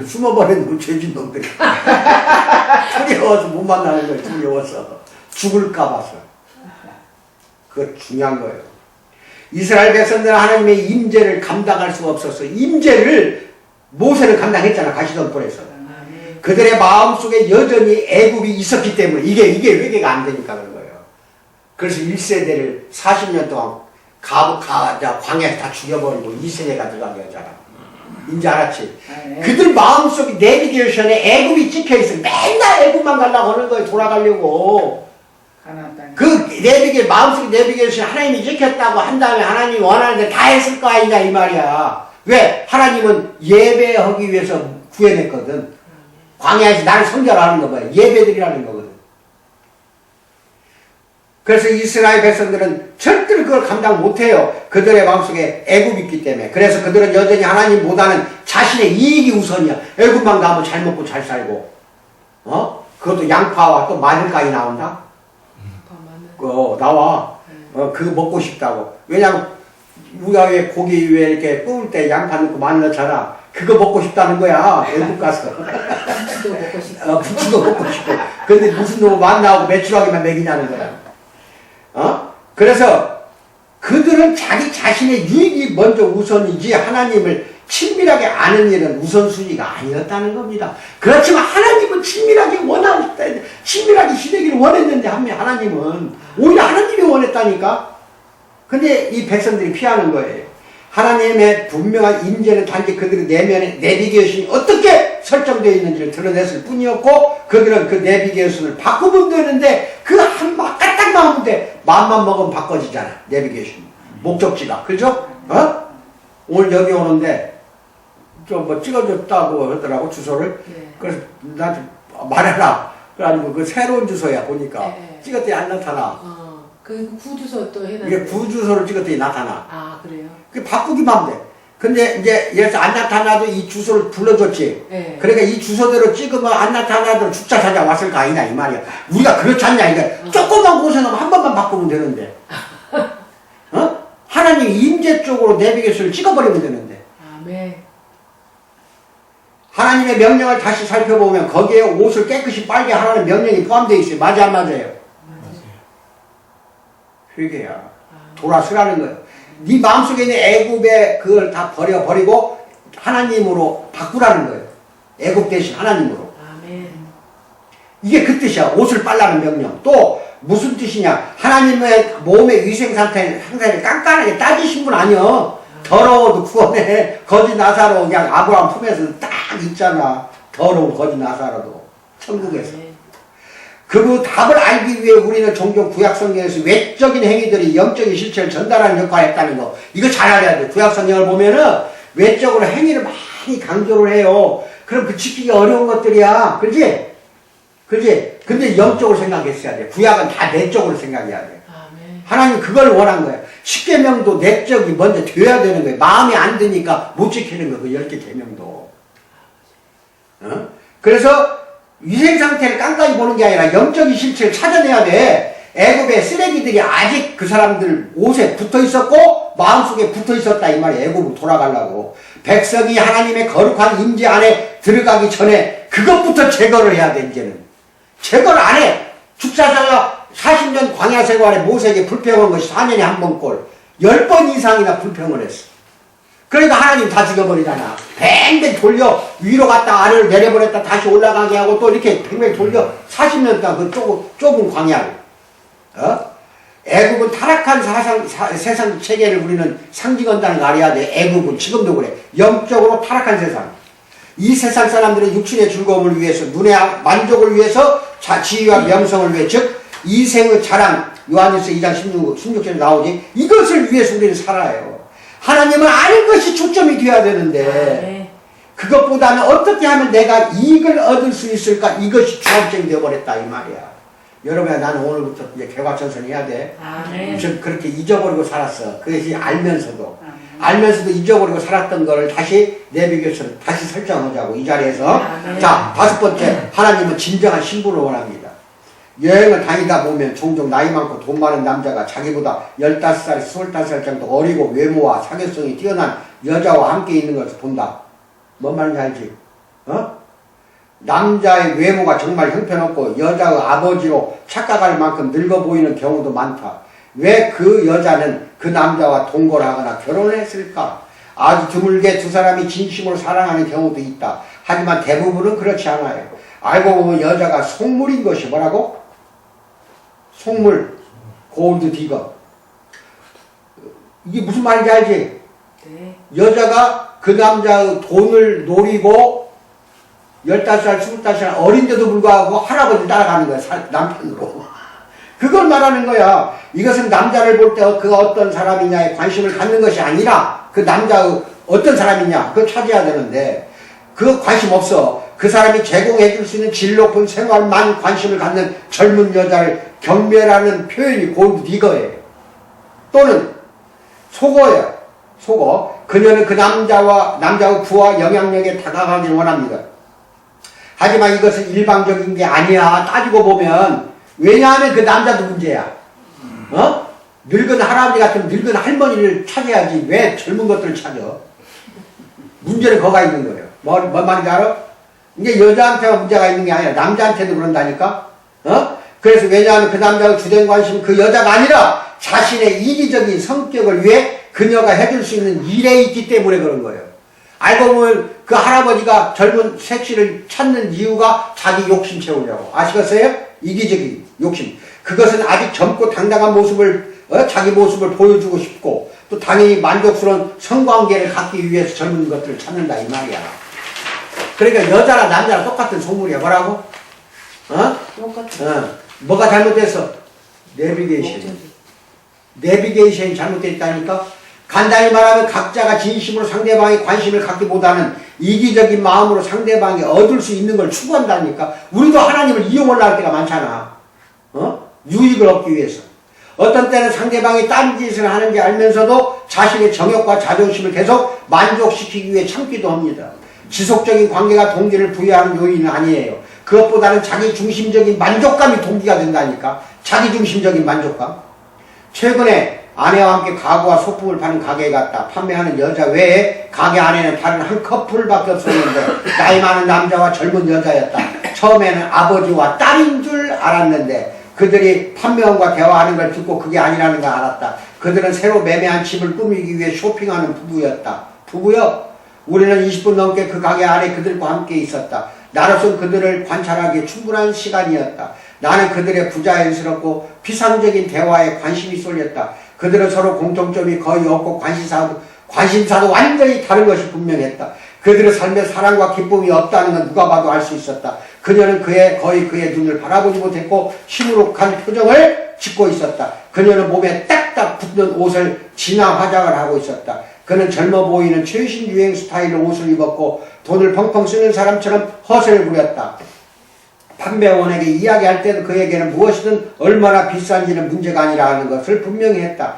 Speaker 1: 숨어버린 그 죄진 놈들이. 두려워서 못 만나는 거야. 두려워서. 죽을까 봐서. 그거 중요한 거예요. 이스라엘 백성들은 하나님의 임재를 감당할 수가 없었어요. 임재를 모세는 감당했잖아. 가시던 뿔에서. 그들의 마음속에 여전히 애굽이 있었기 때문에 이게 회개가 안 되니까 그런 거예요. 그래서 1세대를 40년 동안 광야에서 다 죽여버리고 이스라엘가 들어가게 하잖아. 인지 알았지?
Speaker 3: 네.
Speaker 1: 그들 마음속에 내비게이션에 애굽이 찍혀있어. 맨날 애굽만 가려고 하는 거예요. 돌아가려고.
Speaker 3: 가나안 땅.
Speaker 1: 그 마음속에 내비게이션 하나님이 찍혔다고 한 다음에 하나님이 원하는데 다 했을 거 아니냐 이 말이야. 왜? 하나님은 예배하기 위해서 구해냈거든. 광야에서 나를 선결하는 거 뭐야? 예배드리라는 거거든. 그래서 이스라엘 백성들은 절대로 그걸 감당 못해요. 그들의 마음속에 애굽이 있기 때문에. 그래서 그들은 여전히 하나님보다는 자신의 이익이 우선이야. 애굽만 가면 잘 먹고 잘 살고, 그것도 양파와 또 마늘까지 나온다. 나와. 그거 먹고 싶다고. 왜냐면 우리가 왜 고기 왜 이렇게 구울 때 양파 넣고 마늘 넣잖아. 그거 먹고 싶다는 거야. 애국 가서.
Speaker 3: 부추도 먹고 싶고.
Speaker 1: 부추도 먹고 싶고. 근데 무슨 놈 만나고 매출하기만 먹이냐는 거야. 그래서 그들은 자기 자신의 유익이 먼저 우선이지 하나님을 친밀하게 아는 일은 우선순위가 아니었다는 겁니다. 그렇지만 하나님은 친밀하게 지내기를 원했는데 하나님은 오히려 하나님이 원했다니까. 근데 이 백성들이 피하는 거예요. 하나님의 분명한 인재는 단지 그들의 내면의 내비게이션이 어떻게 설정되어 있는지를 드러냈을 뿐이었고, 그들은 그 내비게이션을 바꾸면 되는데 그 한 까딱만 하면 돼. 마음만 먹으면 바꿔지잖아. 내비게이션 목적지가. 그죠? 오늘 여기 오는데 좀 뭐 찍어줬다고 하더라고, 주소를.
Speaker 3: 네.
Speaker 1: 그래서 나한테 말해라. 그래가지고 그 새로운 주소야 보니까.
Speaker 3: 네.
Speaker 1: 찍었더니 안 나타나.
Speaker 3: 그 구주소 또 해놨는데.
Speaker 1: 이게 구주소를 찍었더니 나타나.
Speaker 3: 아, 그래요?
Speaker 1: 그 바꾸기만 하면 돼. 근데 이제 예를 안 나타나도 이 주소를 불러줬지.
Speaker 3: 네.
Speaker 1: 그러니까 이 주소대로 찍으면 안 나타나도 죽자 사자 왔을 거 아니냐 이 말이야. 우리가 그렇지 않냐 이게. 조금만 고생하면 한 번만 바꾸면 되는데. 하나님 임재 쪽으로 내비게이션을 찍어버리면 되는데.
Speaker 3: 아멘.
Speaker 1: 하나님의 명령을 다시 살펴보면 거기에 옷을 깨끗이 빨게 하라는 명령이 포함되어 있어요. 맞아 안 맞아요? 회개야. 돌아서라는 거예요. 네 마음속에 있는 애굽의 그걸 다 버려버리고 하나님으로 바꾸라는 거예요. 애굽 대신 하나님으로.
Speaker 3: 아멘.
Speaker 1: 이게 그 뜻이야. 옷을 빨라는 명령. 또 무슨 뜻이냐. 하나님의 몸의 위생상태를 깐깐하게 따지신 분 아니여. 더러워도 구원해. 거지 나사로 그냥 아브라함 품에서 딱 있잖아. 더러운 거지 나사로도. 천국에서.
Speaker 3: 아멘.
Speaker 1: 그 답을 알기 위해 우리는 종종 구약성경에서 외적인 행위들이 영적인 실체를 전달하는 역할을 했다는 거. 이거 잘 알아야 돼. 구약성경을 보면은 외적으로 행위를 많이 강조를 해요. 그럼 그 지키기 어려운 것들이야. 그렇지? 그렇지? 근데 영적으로 생각했어야 돼. 구약은 다 내적으로 생각해야 돼.
Speaker 3: 아멘.
Speaker 1: 하나님 그걸 원한 거야. 10계명도 내적이 먼저 되어야 되는 거야. 마음에 안 드니까 못 지키는 거. 그 10개 계명도. 그래서 위생 상태를 깐깐히 보는 게 아니라 영적인 실체를 찾아내야 돼. 애굽의 쓰레기들이 아직 그 사람들 옷에 붙어 있었고 마음속에 붙어 있었다 이 말이야. 애굽으로 돌아가려고. 백성이 하나님의 거룩한 임재 안에 들어가기 전에 그것부터 제거를 해야 돼. 이제는 제거를 안 해. 축사자가 40년 광야 생활에 모세에게 불평한 것이 4년에 한 번꼴 10번 이상이나 불평을 했어. 그러니까 하나님 다 죽여버리잖아. 뱅뱅 돌려 위로 갔다 아래로 내려보냈다 다시 올라가게 하고 또 이렇게 뱅뱅 돌려 40년 동안 그 좁은 광야를. 애국은 타락한 세상 체계를 우리는 상징한다는 거 알아야 돼. 애국은 지금도 그래. 영적으로 타락한 세상. 이 세상 사람들은 육신의 즐거움을 위해서, 눈의 만족을 위해서, 지위와 명성을 위해, 즉 이생의 자랑, 요한일서 2장 16절에 나오지. 이것을 위해서 우리는 살아요. 하나님은 아는 것이 초점이 돼야 되는데 그것보다는 어떻게 하면 내가 이익을 얻을 수 있을까? 이것이 중앙점이 되어버렸다 이 말이야. 여러분아, 나는 오늘부터 이제 개과천선 해야 돼. 좀 그렇게 잊어버리고 살았어. 그것이 알면서도 잊어버리고 살았던 거를 다시 내비게이션을 다시 설정하자고 이 자리에서. 자, 5번째, 하나님은 진정한 신부를 원합니다. 여행을 다니다 보면 종종 나이 많고 돈 많은 남자가 자기보다 15살, 25살 정도 어리고 외모와 사교성이 뛰어난 여자와 함께 있는 것을 본다. 뭔 말인지 알지? 남자의 외모가 정말 형편없고 여자의 아버지로 착각할 만큼 늙어 보이는 경우도 많다. 왜 그 여자는 그 남자와 동거를 하거나 결혼을 했을까? 아주 드물게 두 사람이 진심으로 사랑하는 경우도 있다. 하지만 대부분은 그렇지 않아요. 알고 보면 여자가 속물인 것이 뭐라고? 속물, 골드 디거. 이게 무슨 말인지 알지?
Speaker 3: 네.
Speaker 1: 여자가 그 남자의 돈을 노리고 15살, 25살 어린데도 불구하고 할아버지 따라가는 거야, 남편으로. 그걸 말하는 거야. 이것은 남자를 볼 때 그 어떤 사람이냐에 관심을 갖는 것이 아니라 그 남자의 어떤 사람이냐, 그걸 찾아야 되는데, 그 관심 없어. 그 사람이 제공해 줄 수 있는 질 높은 생활만 관심을 갖는 젊은 여자를 경멸하는 표현이 곧 이거예요. 또는 속어예요. 속어. 그녀는 그 남자의 부와 영향력에 다가가길 원합니다. 하지만 이것은 일방적인 게 아니야. 따지고 보면. 왜냐하면 그 남자도 문제야. 늙은 할아버지 같은 늙은 할머니를 찾아야지. 왜 젊은 것들을 찾아? 문제는 거가 있는 거예요. 뭔 말인지 알아? 이게 여자한테만 문제가 있는 게 아니라 남자한테도 그런다니까? 그래서 왜냐하면 그 남자의 주된 관심은 그 여자가 아니라 자신의 이기적인 성격을 위해 그녀가 해줄 수 있는 일에 있기 때문에 그런 거예요. 알고 보면 그 할아버지가 젊은 색시를 찾는 이유가 자기 욕심 채우려고. 아시겠어요? 이기적인 욕심. 그것은 아직 젊고 당당한 모습을, 자기 모습을 보여주고 싶고, 또 당연히 만족스러운 성관계를 갖기 위해서 젊은 것들을 찾는다, 이 말이야. 그러니까 여자나 남자나 똑같은 속물이야. 뭐라고?
Speaker 3: 똑같은.
Speaker 1: 뭐가 잘못됐어? 내비게이션이 잘못됐다니까? 간단히 말하면 각자가 진심으로 상대방의 관심을 갖기보다는 이기적인 마음으로 상대방이 얻을 수 있는 걸 추구한다니까. 우리도 하나님을 이용하려고 할 때가 많잖아. 유익을 얻기 위해서. 어떤 때는 상대방이 딴 짓을 하는지 알면서도 자신의 정욕과 자존심을 계속 만족시키기 위해 참기도 합니다. 지속적인 관계가 동기를 부여하는 요인은 아니에요. 그것보다는 자기 중심적인 만족감이 동기가 된다니까. 자기 중심적인 만족감. 최근에 아내와 함께 가구와 소품을 파는 가게에 갔다. 판매하는 여자 외에 가게 안에는 다른 한 커플밖에 없었는데 나이 많은 남자와 젊은 여자였다. 처음에는 아버지와 딸인 줄 알았는데 그들이 판매원과 대화하는 걸 듣고 그게 아니라는 걸 알았다. 그들은 새로 매매한 집을 꾸미기 위해 쇼핑하는 부부였다. 부부요? 우리는 20분 넘게 그 가게 안에 그들과 함께 있었다. 나로서는 그들을 관찰하기에 충분한 시간이었다. 나는 그들의 부자연스럽고 피상적인 대화에 관심이 쏠렸다. 그들은 서로 공통점이 거의 없고 관심사도 완전히 다른 것이 분명했다. 그들의 삶에 사랑과 기쁨이 없다는 건 누가 봐도 알 수 있었다. 그녀는 거의 그의 눈을 바라보지 못했고 시무룩한 표정을 짓고 있었다. 그녀는 몸에 딱딱 붙는 옷을 진화 화장을 하고 있었다. 그는 젊어 보이는 최신 유행 스타일의 옷을 입었고 돈을 펑펑 쓰는 사람처럼 허세를 부렸다. 판매원에게 이야기할 때도 그에게는 무엇이든 얼마나 비싼지는 문제가 아니라 하는 것을 분명히 했다.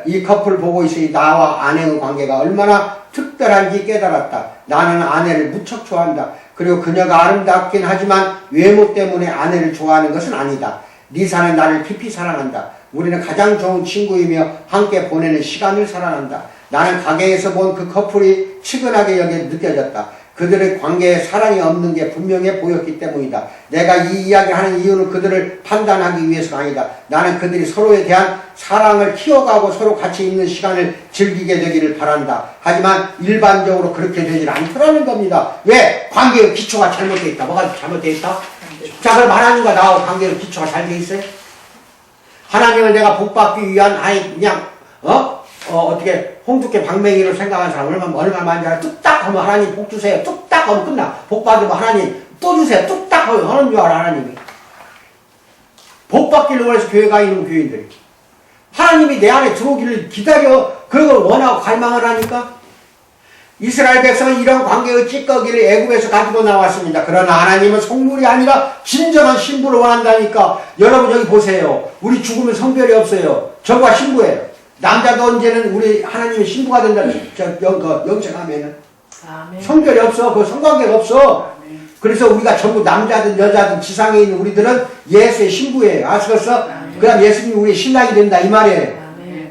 Speaker 1: 이 커플을 보고 있으니 나와 아내의 관계가 얼마나 특별한지 깨달았다. 나는 아내를 무척 좋아한다. 그리고 그녀가 아름답긴 하지만 외모 때문에 아내를 좋아하는 것은 아니다. 리사는 나를 깊이 사랑한다. 우리는 가장 좋은 친구이며 함께 보내는 시간을 사랑한다. 나는 가게에서 본 그 커플이 측은하게 느껴졌다. 그들의 관계에 사랑이 없는 게 분명해 보였기 때문이다. 내가 이 이야기를 하는 이유는 그들을 판단하기 위해서가 아니다. 나는 그들이 서로에 대한 사랑을 키워가고 서로 같이 있는 시간을 즐기게 되기를 바란다. 하지만 일반적으로 그렇게 되질 않더라는 겁니다. 왜? 관계의 기초가 잘못되어 있다. 뭐가 잘못되어 있다? 자, 그럼 하나님과 나와 관계의 기초가 잘 되어 있어요? 하나님을 내가 복받기 위한 그냥 어떻게 홍두깨 방맹이로 생각하는 사람 얼마나 많은지 알아? 뚝딱 하면 하나님 복 주세요. 뚝딱 하면 끝나. 복 받으면 하나님 또 주세요. 뚝딱 하면 하는 줄 알아, 하나님이. 복 받기를 원해서 교회 가 있는 교인들이. 하나님이 내 안에 들어오기를 기다려 그걸 원하고 갈망을 하니까 이스라엘 백성은 이런 관계의 찌꺼기를 애굽에서 가지고 나왔습니다. 그러나 하나님은 성물이 아니라 진정한 신부를 원한다니까. 여러분 여기 보세요. 우리 죽으면 성별이 없어요. 저와 신부예요. 남자도 언제는 우리 하나님의 신부가 된다. 영생하면은 성별이 없어. 그 성관계가 없어. 그래서 우리가 전부 남자든 여자든 지상에 있는 우리들은 예수의 신부예요. 아시겠어? 그 다음 예수님이 우리의 신랑이 된다 이 말이에요.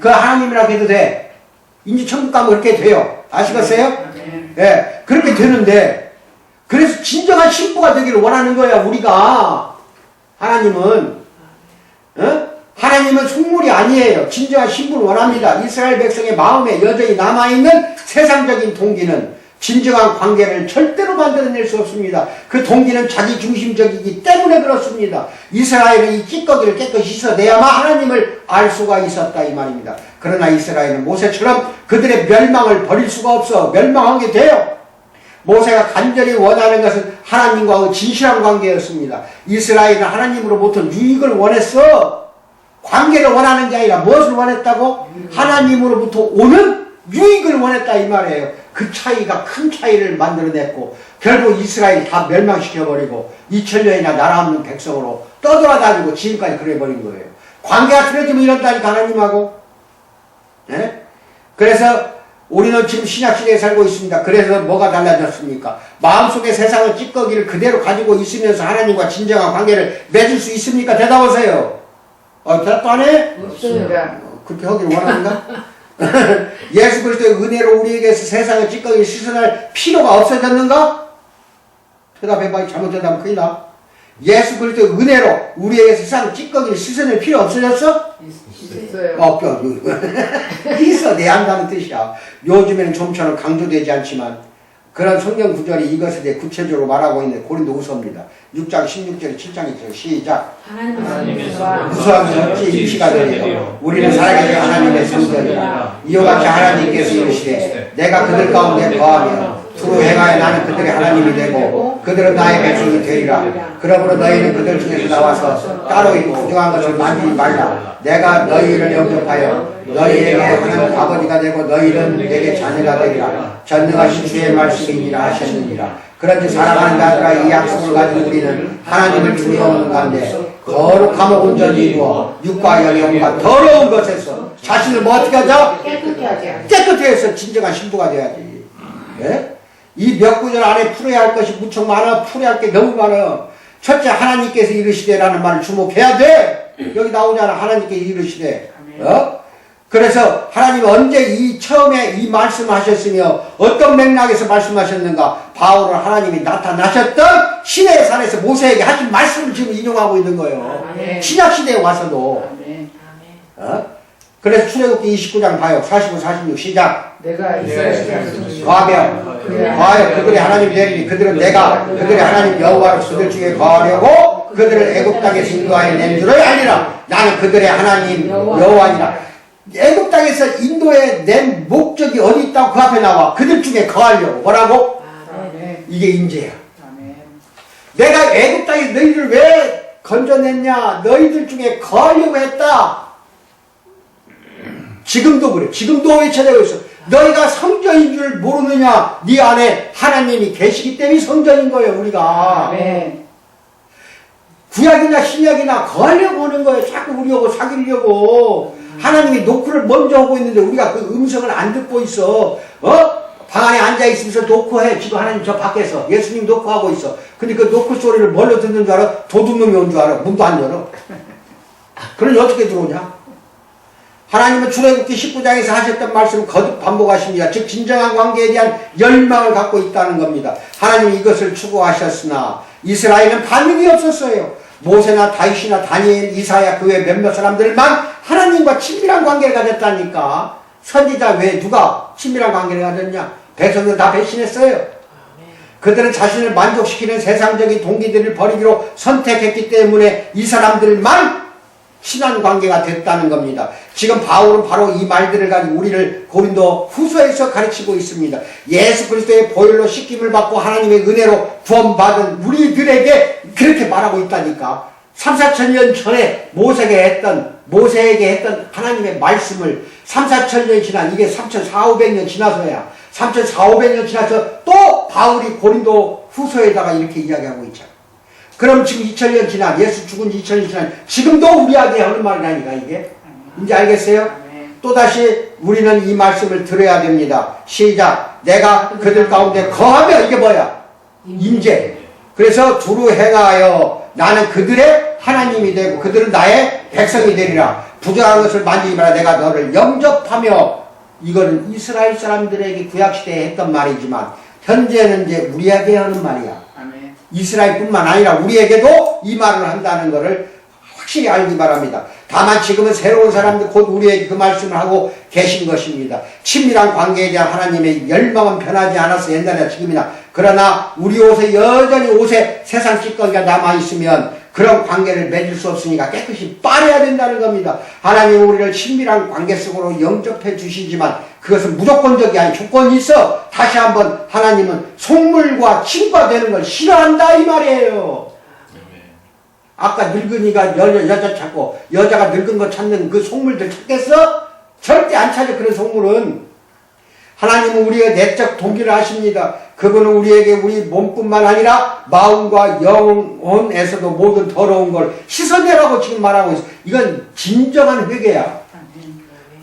Speaker 1: 그 하나님이라고 해도 돼. 인지 천국 가면 그렇게 돼요. 아시겠어요? 예, 그렇게 되는데 그래서 진정한 신부가 되기를 원하는 거야 우리가. 하나님은 하나님은 속물이 아니에요. 진정한 신부를 원합니다. 이스라엘 백성의 마음에 여전히 남아있는 세상적인 동기는 진정한 관계를 절대로 만들어낼 수 없습니다. 그 동기는 자기 중심적이기 때문에 그렇습니다. 이스라엘은 이 찌꺼기를 깨끗이 씻어내야만 하나님을 알 수가 있었다 이 말입니다. 그러나 이스라엘은 모세처럼 그들의 멸망을 버릴 수가 없어. 멸망하게 돼요. 모세가 간절히 원하는 것은 하나님과의 진실한 관계였습니다. 이스라엘은 하나님으로부터 유익을 원했어. 관계를 원하는 게 아니라 무엇을 원했다고? 하나님으로부터 오는 유익을 원했다 이 말이에요. 그 차이가 큰 차이를 만들어냈고 결국 이스라엘 다 멸망시켜버리고 2000년이나 나라 없는 백성으로 떠돌아다니고 지금까지 그래버린 거예요. 관계가 틀어지면 이런다니까 하나님하고. 네? 그래서 우리는 지금 신약시대에 살고 있습니다. 그래서 뭐가 달라졌습니까? 마음속에 세상의 찌꺼기를 그대로 가지고 있으면서 하나님과 진정한 관계를 맺을 수 있습니까? 대답하세요. 대답도 안 해?
Speaker 3: 없어요.
Speaker 1: 그렇게 하길 원하는가? 예수 그리스도의 은혜로 우리에게서 세상의 찌꺼기를 씻어낼 필요가 없어졌는가? 대답해봐. 잘못 대답하면 큰일 나. 예수 그리스도의 은혜로 우리에게 세상 찌꺼기를 씻어낼 필요 없어졌어?
Speaker 3: 있어요.
Speaker 1: 있어내야 한다는 뜻이야. 요즘에는 좀처럼 강조되지 않지만 그런 성경 구절이 이것에 대해 구체적으로 말하고 있는 고린도후서입니다. 6장 16절 7장이죠. 시작.
Speaker 2: 하나님께서
Speaker 1: 무수한 어찌 임시가 되리요 우리는 살아계신 하나님의 성전이라. 이와 같이 하나님께서 이르시되 내가 그들 가운데 거하며 두루 행하여 나는 그들의 하나님이 되고 그들은 나의 백성이 되리라. 그러므로 너희는 그들 중에서 나와서 따로 있고 부정한 것을 만지지 말라. 내가 너희를 영접하여 너희에게 하나님 아버지가 되고 너희는 내게 자녀가 되리라. 전능하신 주의 말씀이니라 하셨느니라. 그런지 사랑하는 자들아 이 약속을 가진 우리는 하나님을 두려워하는 가운데 거룩함을 온전히 이루어 육과 영과 더러운 것에서 자신을 뭐 어떻게 하자? 깨끗하게 해서 진정한 신부가 돼야지. 예? 이 몇 구절 안에 풀어야 할 것이 무척 많아. 풀어야 할 게 너무 많아. 첫째 하나님께서 이르시되라는 말을 주목해야 돼. 여기 나오잖아. 하나님께서 이르시되. 그래서 하나님이 언제 이 처음에 이 말씀을 하셨으며 어떤 맥락에서 말씀하셨는가? 바울은 하나님이 나타나셨던 시내의 산에서 모세에게 하신 말씀을 지금 인용하고 있는 거예요. 신약시대에 와서도. 그래서 출애굽기 29장 봐요. 45, 46 시작.
Speaker 3: 내가 이스라엘
Speaker 1: 거하며 그들의 하나님이 되리니 그들은 내가 그들의 하나님 여호와로 그들 중에 거하려고 그들을 애굽 땅에서 인도하여 낸 줄을 알리라. 나는 그들의 하나님 여호와니라. 애굽 땅에서 인도해 낸 목적이 어디 있다고 그 앞에 나와. 그들 중에 거하려고. 뭐라고? 이게 인재야. 내가 애굽 땅에 너희들 왜 건져냈냐? 너희들 중에 거하려고 했다. 지금도 그래. 지금도 외쳐내고 있어. 너희가 성전인 줄 모르느냐? 네 안에 하나님이 계시기 때문에 성전인 거예요. 우리가. 구약이나 신약이나 거하려고 하는 거예요. 자꾸 우리하고 사귀려고. 하나님이 노크를 먼저 하고 있는데 우리가 그 음성을 안 듣고 있어. 방 안에 앉아있으면서 노크해. 지금 하나님 저 밖에서 예수님 노크하고 있어. 근데 그 노크 소리를 뭘로 듣는 줄 알아? 도둑놈이 온 줄 알아. 문도 안 열어. 그러니 어떻게 들어오냐? 하나님은 출애굽기 19장에서 하셨던 말씀을 거듭 반복하십니다. 즉 진정한 관계에 대한 열망을 갖고 있다는 겁니다. 하나님이 이것을 추구하셨으나 이스라엘은 반응이 없었어요. 모세나 다윗이나 다니엘, 이사야 그 외 몇몇 사람들만 하나님과 친밀한 관계를 가졌다니까. 선지자 왜 누가 친밀한 관계를 가졌냐? 백성들 다 배신했어요. 그들은 자신을 만족시키는 세상적인 동기들을 버리기로 선택했기 때문에 이 사람들만 친한 관계가 됐다는 겁니다. 지금 바울은 바로 이 말들을 가지고 우리를 고린도 후서에서 가르치고 있습니다. 예수 그리스도의 보혈로 씻김을 받고 하나님의 은혜로 구원받은 우리들에게 그렇게 말하고 있다니까. 3, 4천 년 전에 모세에게 했던 하나님의 말씀을 3, 4천 년이 지난 이게 3,400년 지나서야 3,400년 지나서 또 바울이 고린도 후서에다가 이렇게 이야기하고 있잖아. 그럼 지금 2000년 지난 예수 죽은 지 2000년 지난 지금도 우리에게 하는 말이라니까 이게. 이제 알겠어요? 또다시 우리는 이 말씀을 들어야 됩니다. 시작. 내가 그들 가운데 거하며 이게 뭐야? 임재. 그래서 두루 행하여 나는 그들의 하나님이 되고 그들은 나의 백성이 되리라. 부정한 것을 만지지 마라. 내가 너를 영접하며. 이거는 이스라엘 사람들에게 구약시대에 했던 말이지만 현재는 이제 우리에게 하는 말이야. 이스라엘뿐만 아니라 우리에게도 이 말을 한다는 것을 확실히 알기 바랍니다. 다만 지금은 새로운 사람들 곧 우리에게 그 말씀을 하고 계신 것입니다. 친밀한 관계에 대한 하나님의 열망은 변하지 않았어. 옛날이나 지금이나. 그러나 우리 옷에 여전히 옷에 세상 찌꺼기가 남아있으면 그런 관계를 맺을 수 없으니까 깨끗이 빨아야 된다는 겁니다. 하나님은 우리를 친밀한 관계 속으로 영접해 주시지만 그것은 무조건적이 아닌 조건이 있어. 다시 한번 하나님은 속물과 친구가 되는 걸 싫어한다 이 말이에요. 아까 늙은이가 여자 찾고 여자가 늙은 거 찾는 그 속물들 찾겠어? 절대 안 찾아. 그런 속물은. 하나님은 우리의 내적 동기를 아십니다. 그분은 우리에게 우리 몸뿐만 아니라 마음과 영혼에서도 모든 더러운 걸 씻어내라고 지금 말하고 있어. 이건 진정한 회개야.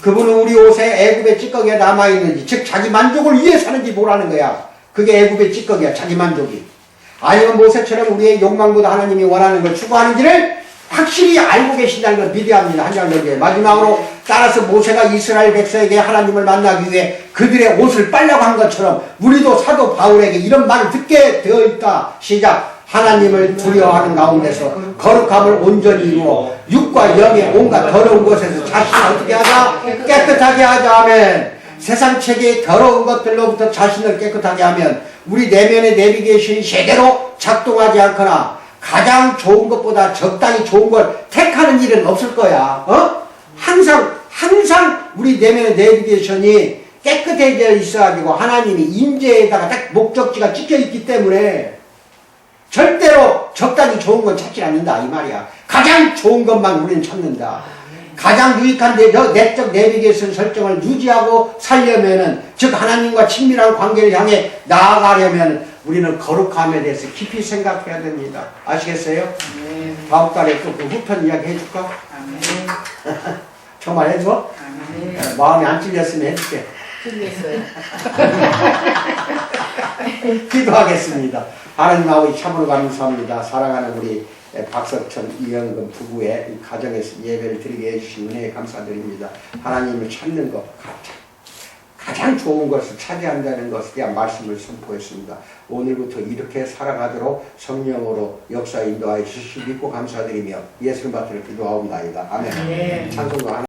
Speaker 1: 그분은 우리 옷에 애굽의 찌꺼기가 남아있는지, 즉 자기 만족을 위해 사는지 보라는 거야. 그게 애굽의 찌꺼기야. 자기 만족이. 아니면 모세처럼 우리의 욕망보다 하나님이 원하는 걸 추구하는지를 확실히 알고 계신다는 걸 믿어야 합니다. 한 장 넘게. 마지막으로 따라서 모세가 이스라엘 백성에게 하나님을 만나기 위해 그들의 옷을 빨라고 한 것처럼 우리도 사도 바울에게 이런 말을 듣게 되어 있다. 시작. 하나님을 두려워하는 가운데서 거룩함을 온전히 이루어 육과 영의 온갖 더러운 것에서 자신을 어떻게 하자? 깨끗하게 하자. 아멘. 세상 체계의 더러운 것들로부터 자신을 깨끗하게 하면 우리 내면의 내비게이션이 제대로 작동하지 않거나 가장 좋은 것보다 적당히 좋은 걸 택하는 일은 없을 거야. 항상 우리 내면의 내비게이션이 깨끗해져 있어가지고 하나님이 임재에다가 딱 목적지가 찍혀 있기 때문에 절대로 적당히 좋은 건 찾지 않는다 이 말이야. 가장 좋은 것만 우리는 찾는다. 가장 유익한 내적 내비게이션 설정을 유지하고 살려면은, 즉 하나님과 친밀한 관계를 향해 나아가려면 우리는 거룩함에 대해서 깊이 생각해야 됩니다. 아시겠어요?
Speaker 3: 네.
Speaker 1: 다음 달에 또 그 후편 이야기 해줄까? 정말 해줘?
Speaker 3: 네.
Speaker 1: 마음이 안 찔렸으면 해줄게.
Speaker 3: 틀렸어요.
Speaker 1: 기도하겠습니다. 하나님 아버지 참으로 감사합니다. 사랑하는 우리 박석천, 이영금 부부의 가정에서 예배를 드리게 해주신 은혜에 감사드립니다. 하나님을 찾는 것, 가장 좋은 것을 차지한다는 것에 대한 말씀을 선포했습니다. 오늘부터 이렇게 살아가도록 성령으로 역사 인도하여 주시기 믿고 감사드리며 예수님 받들어 기도하옵나이다. 아멘.
Speaker 3: 네.
Speaker 1: 찬송가 하나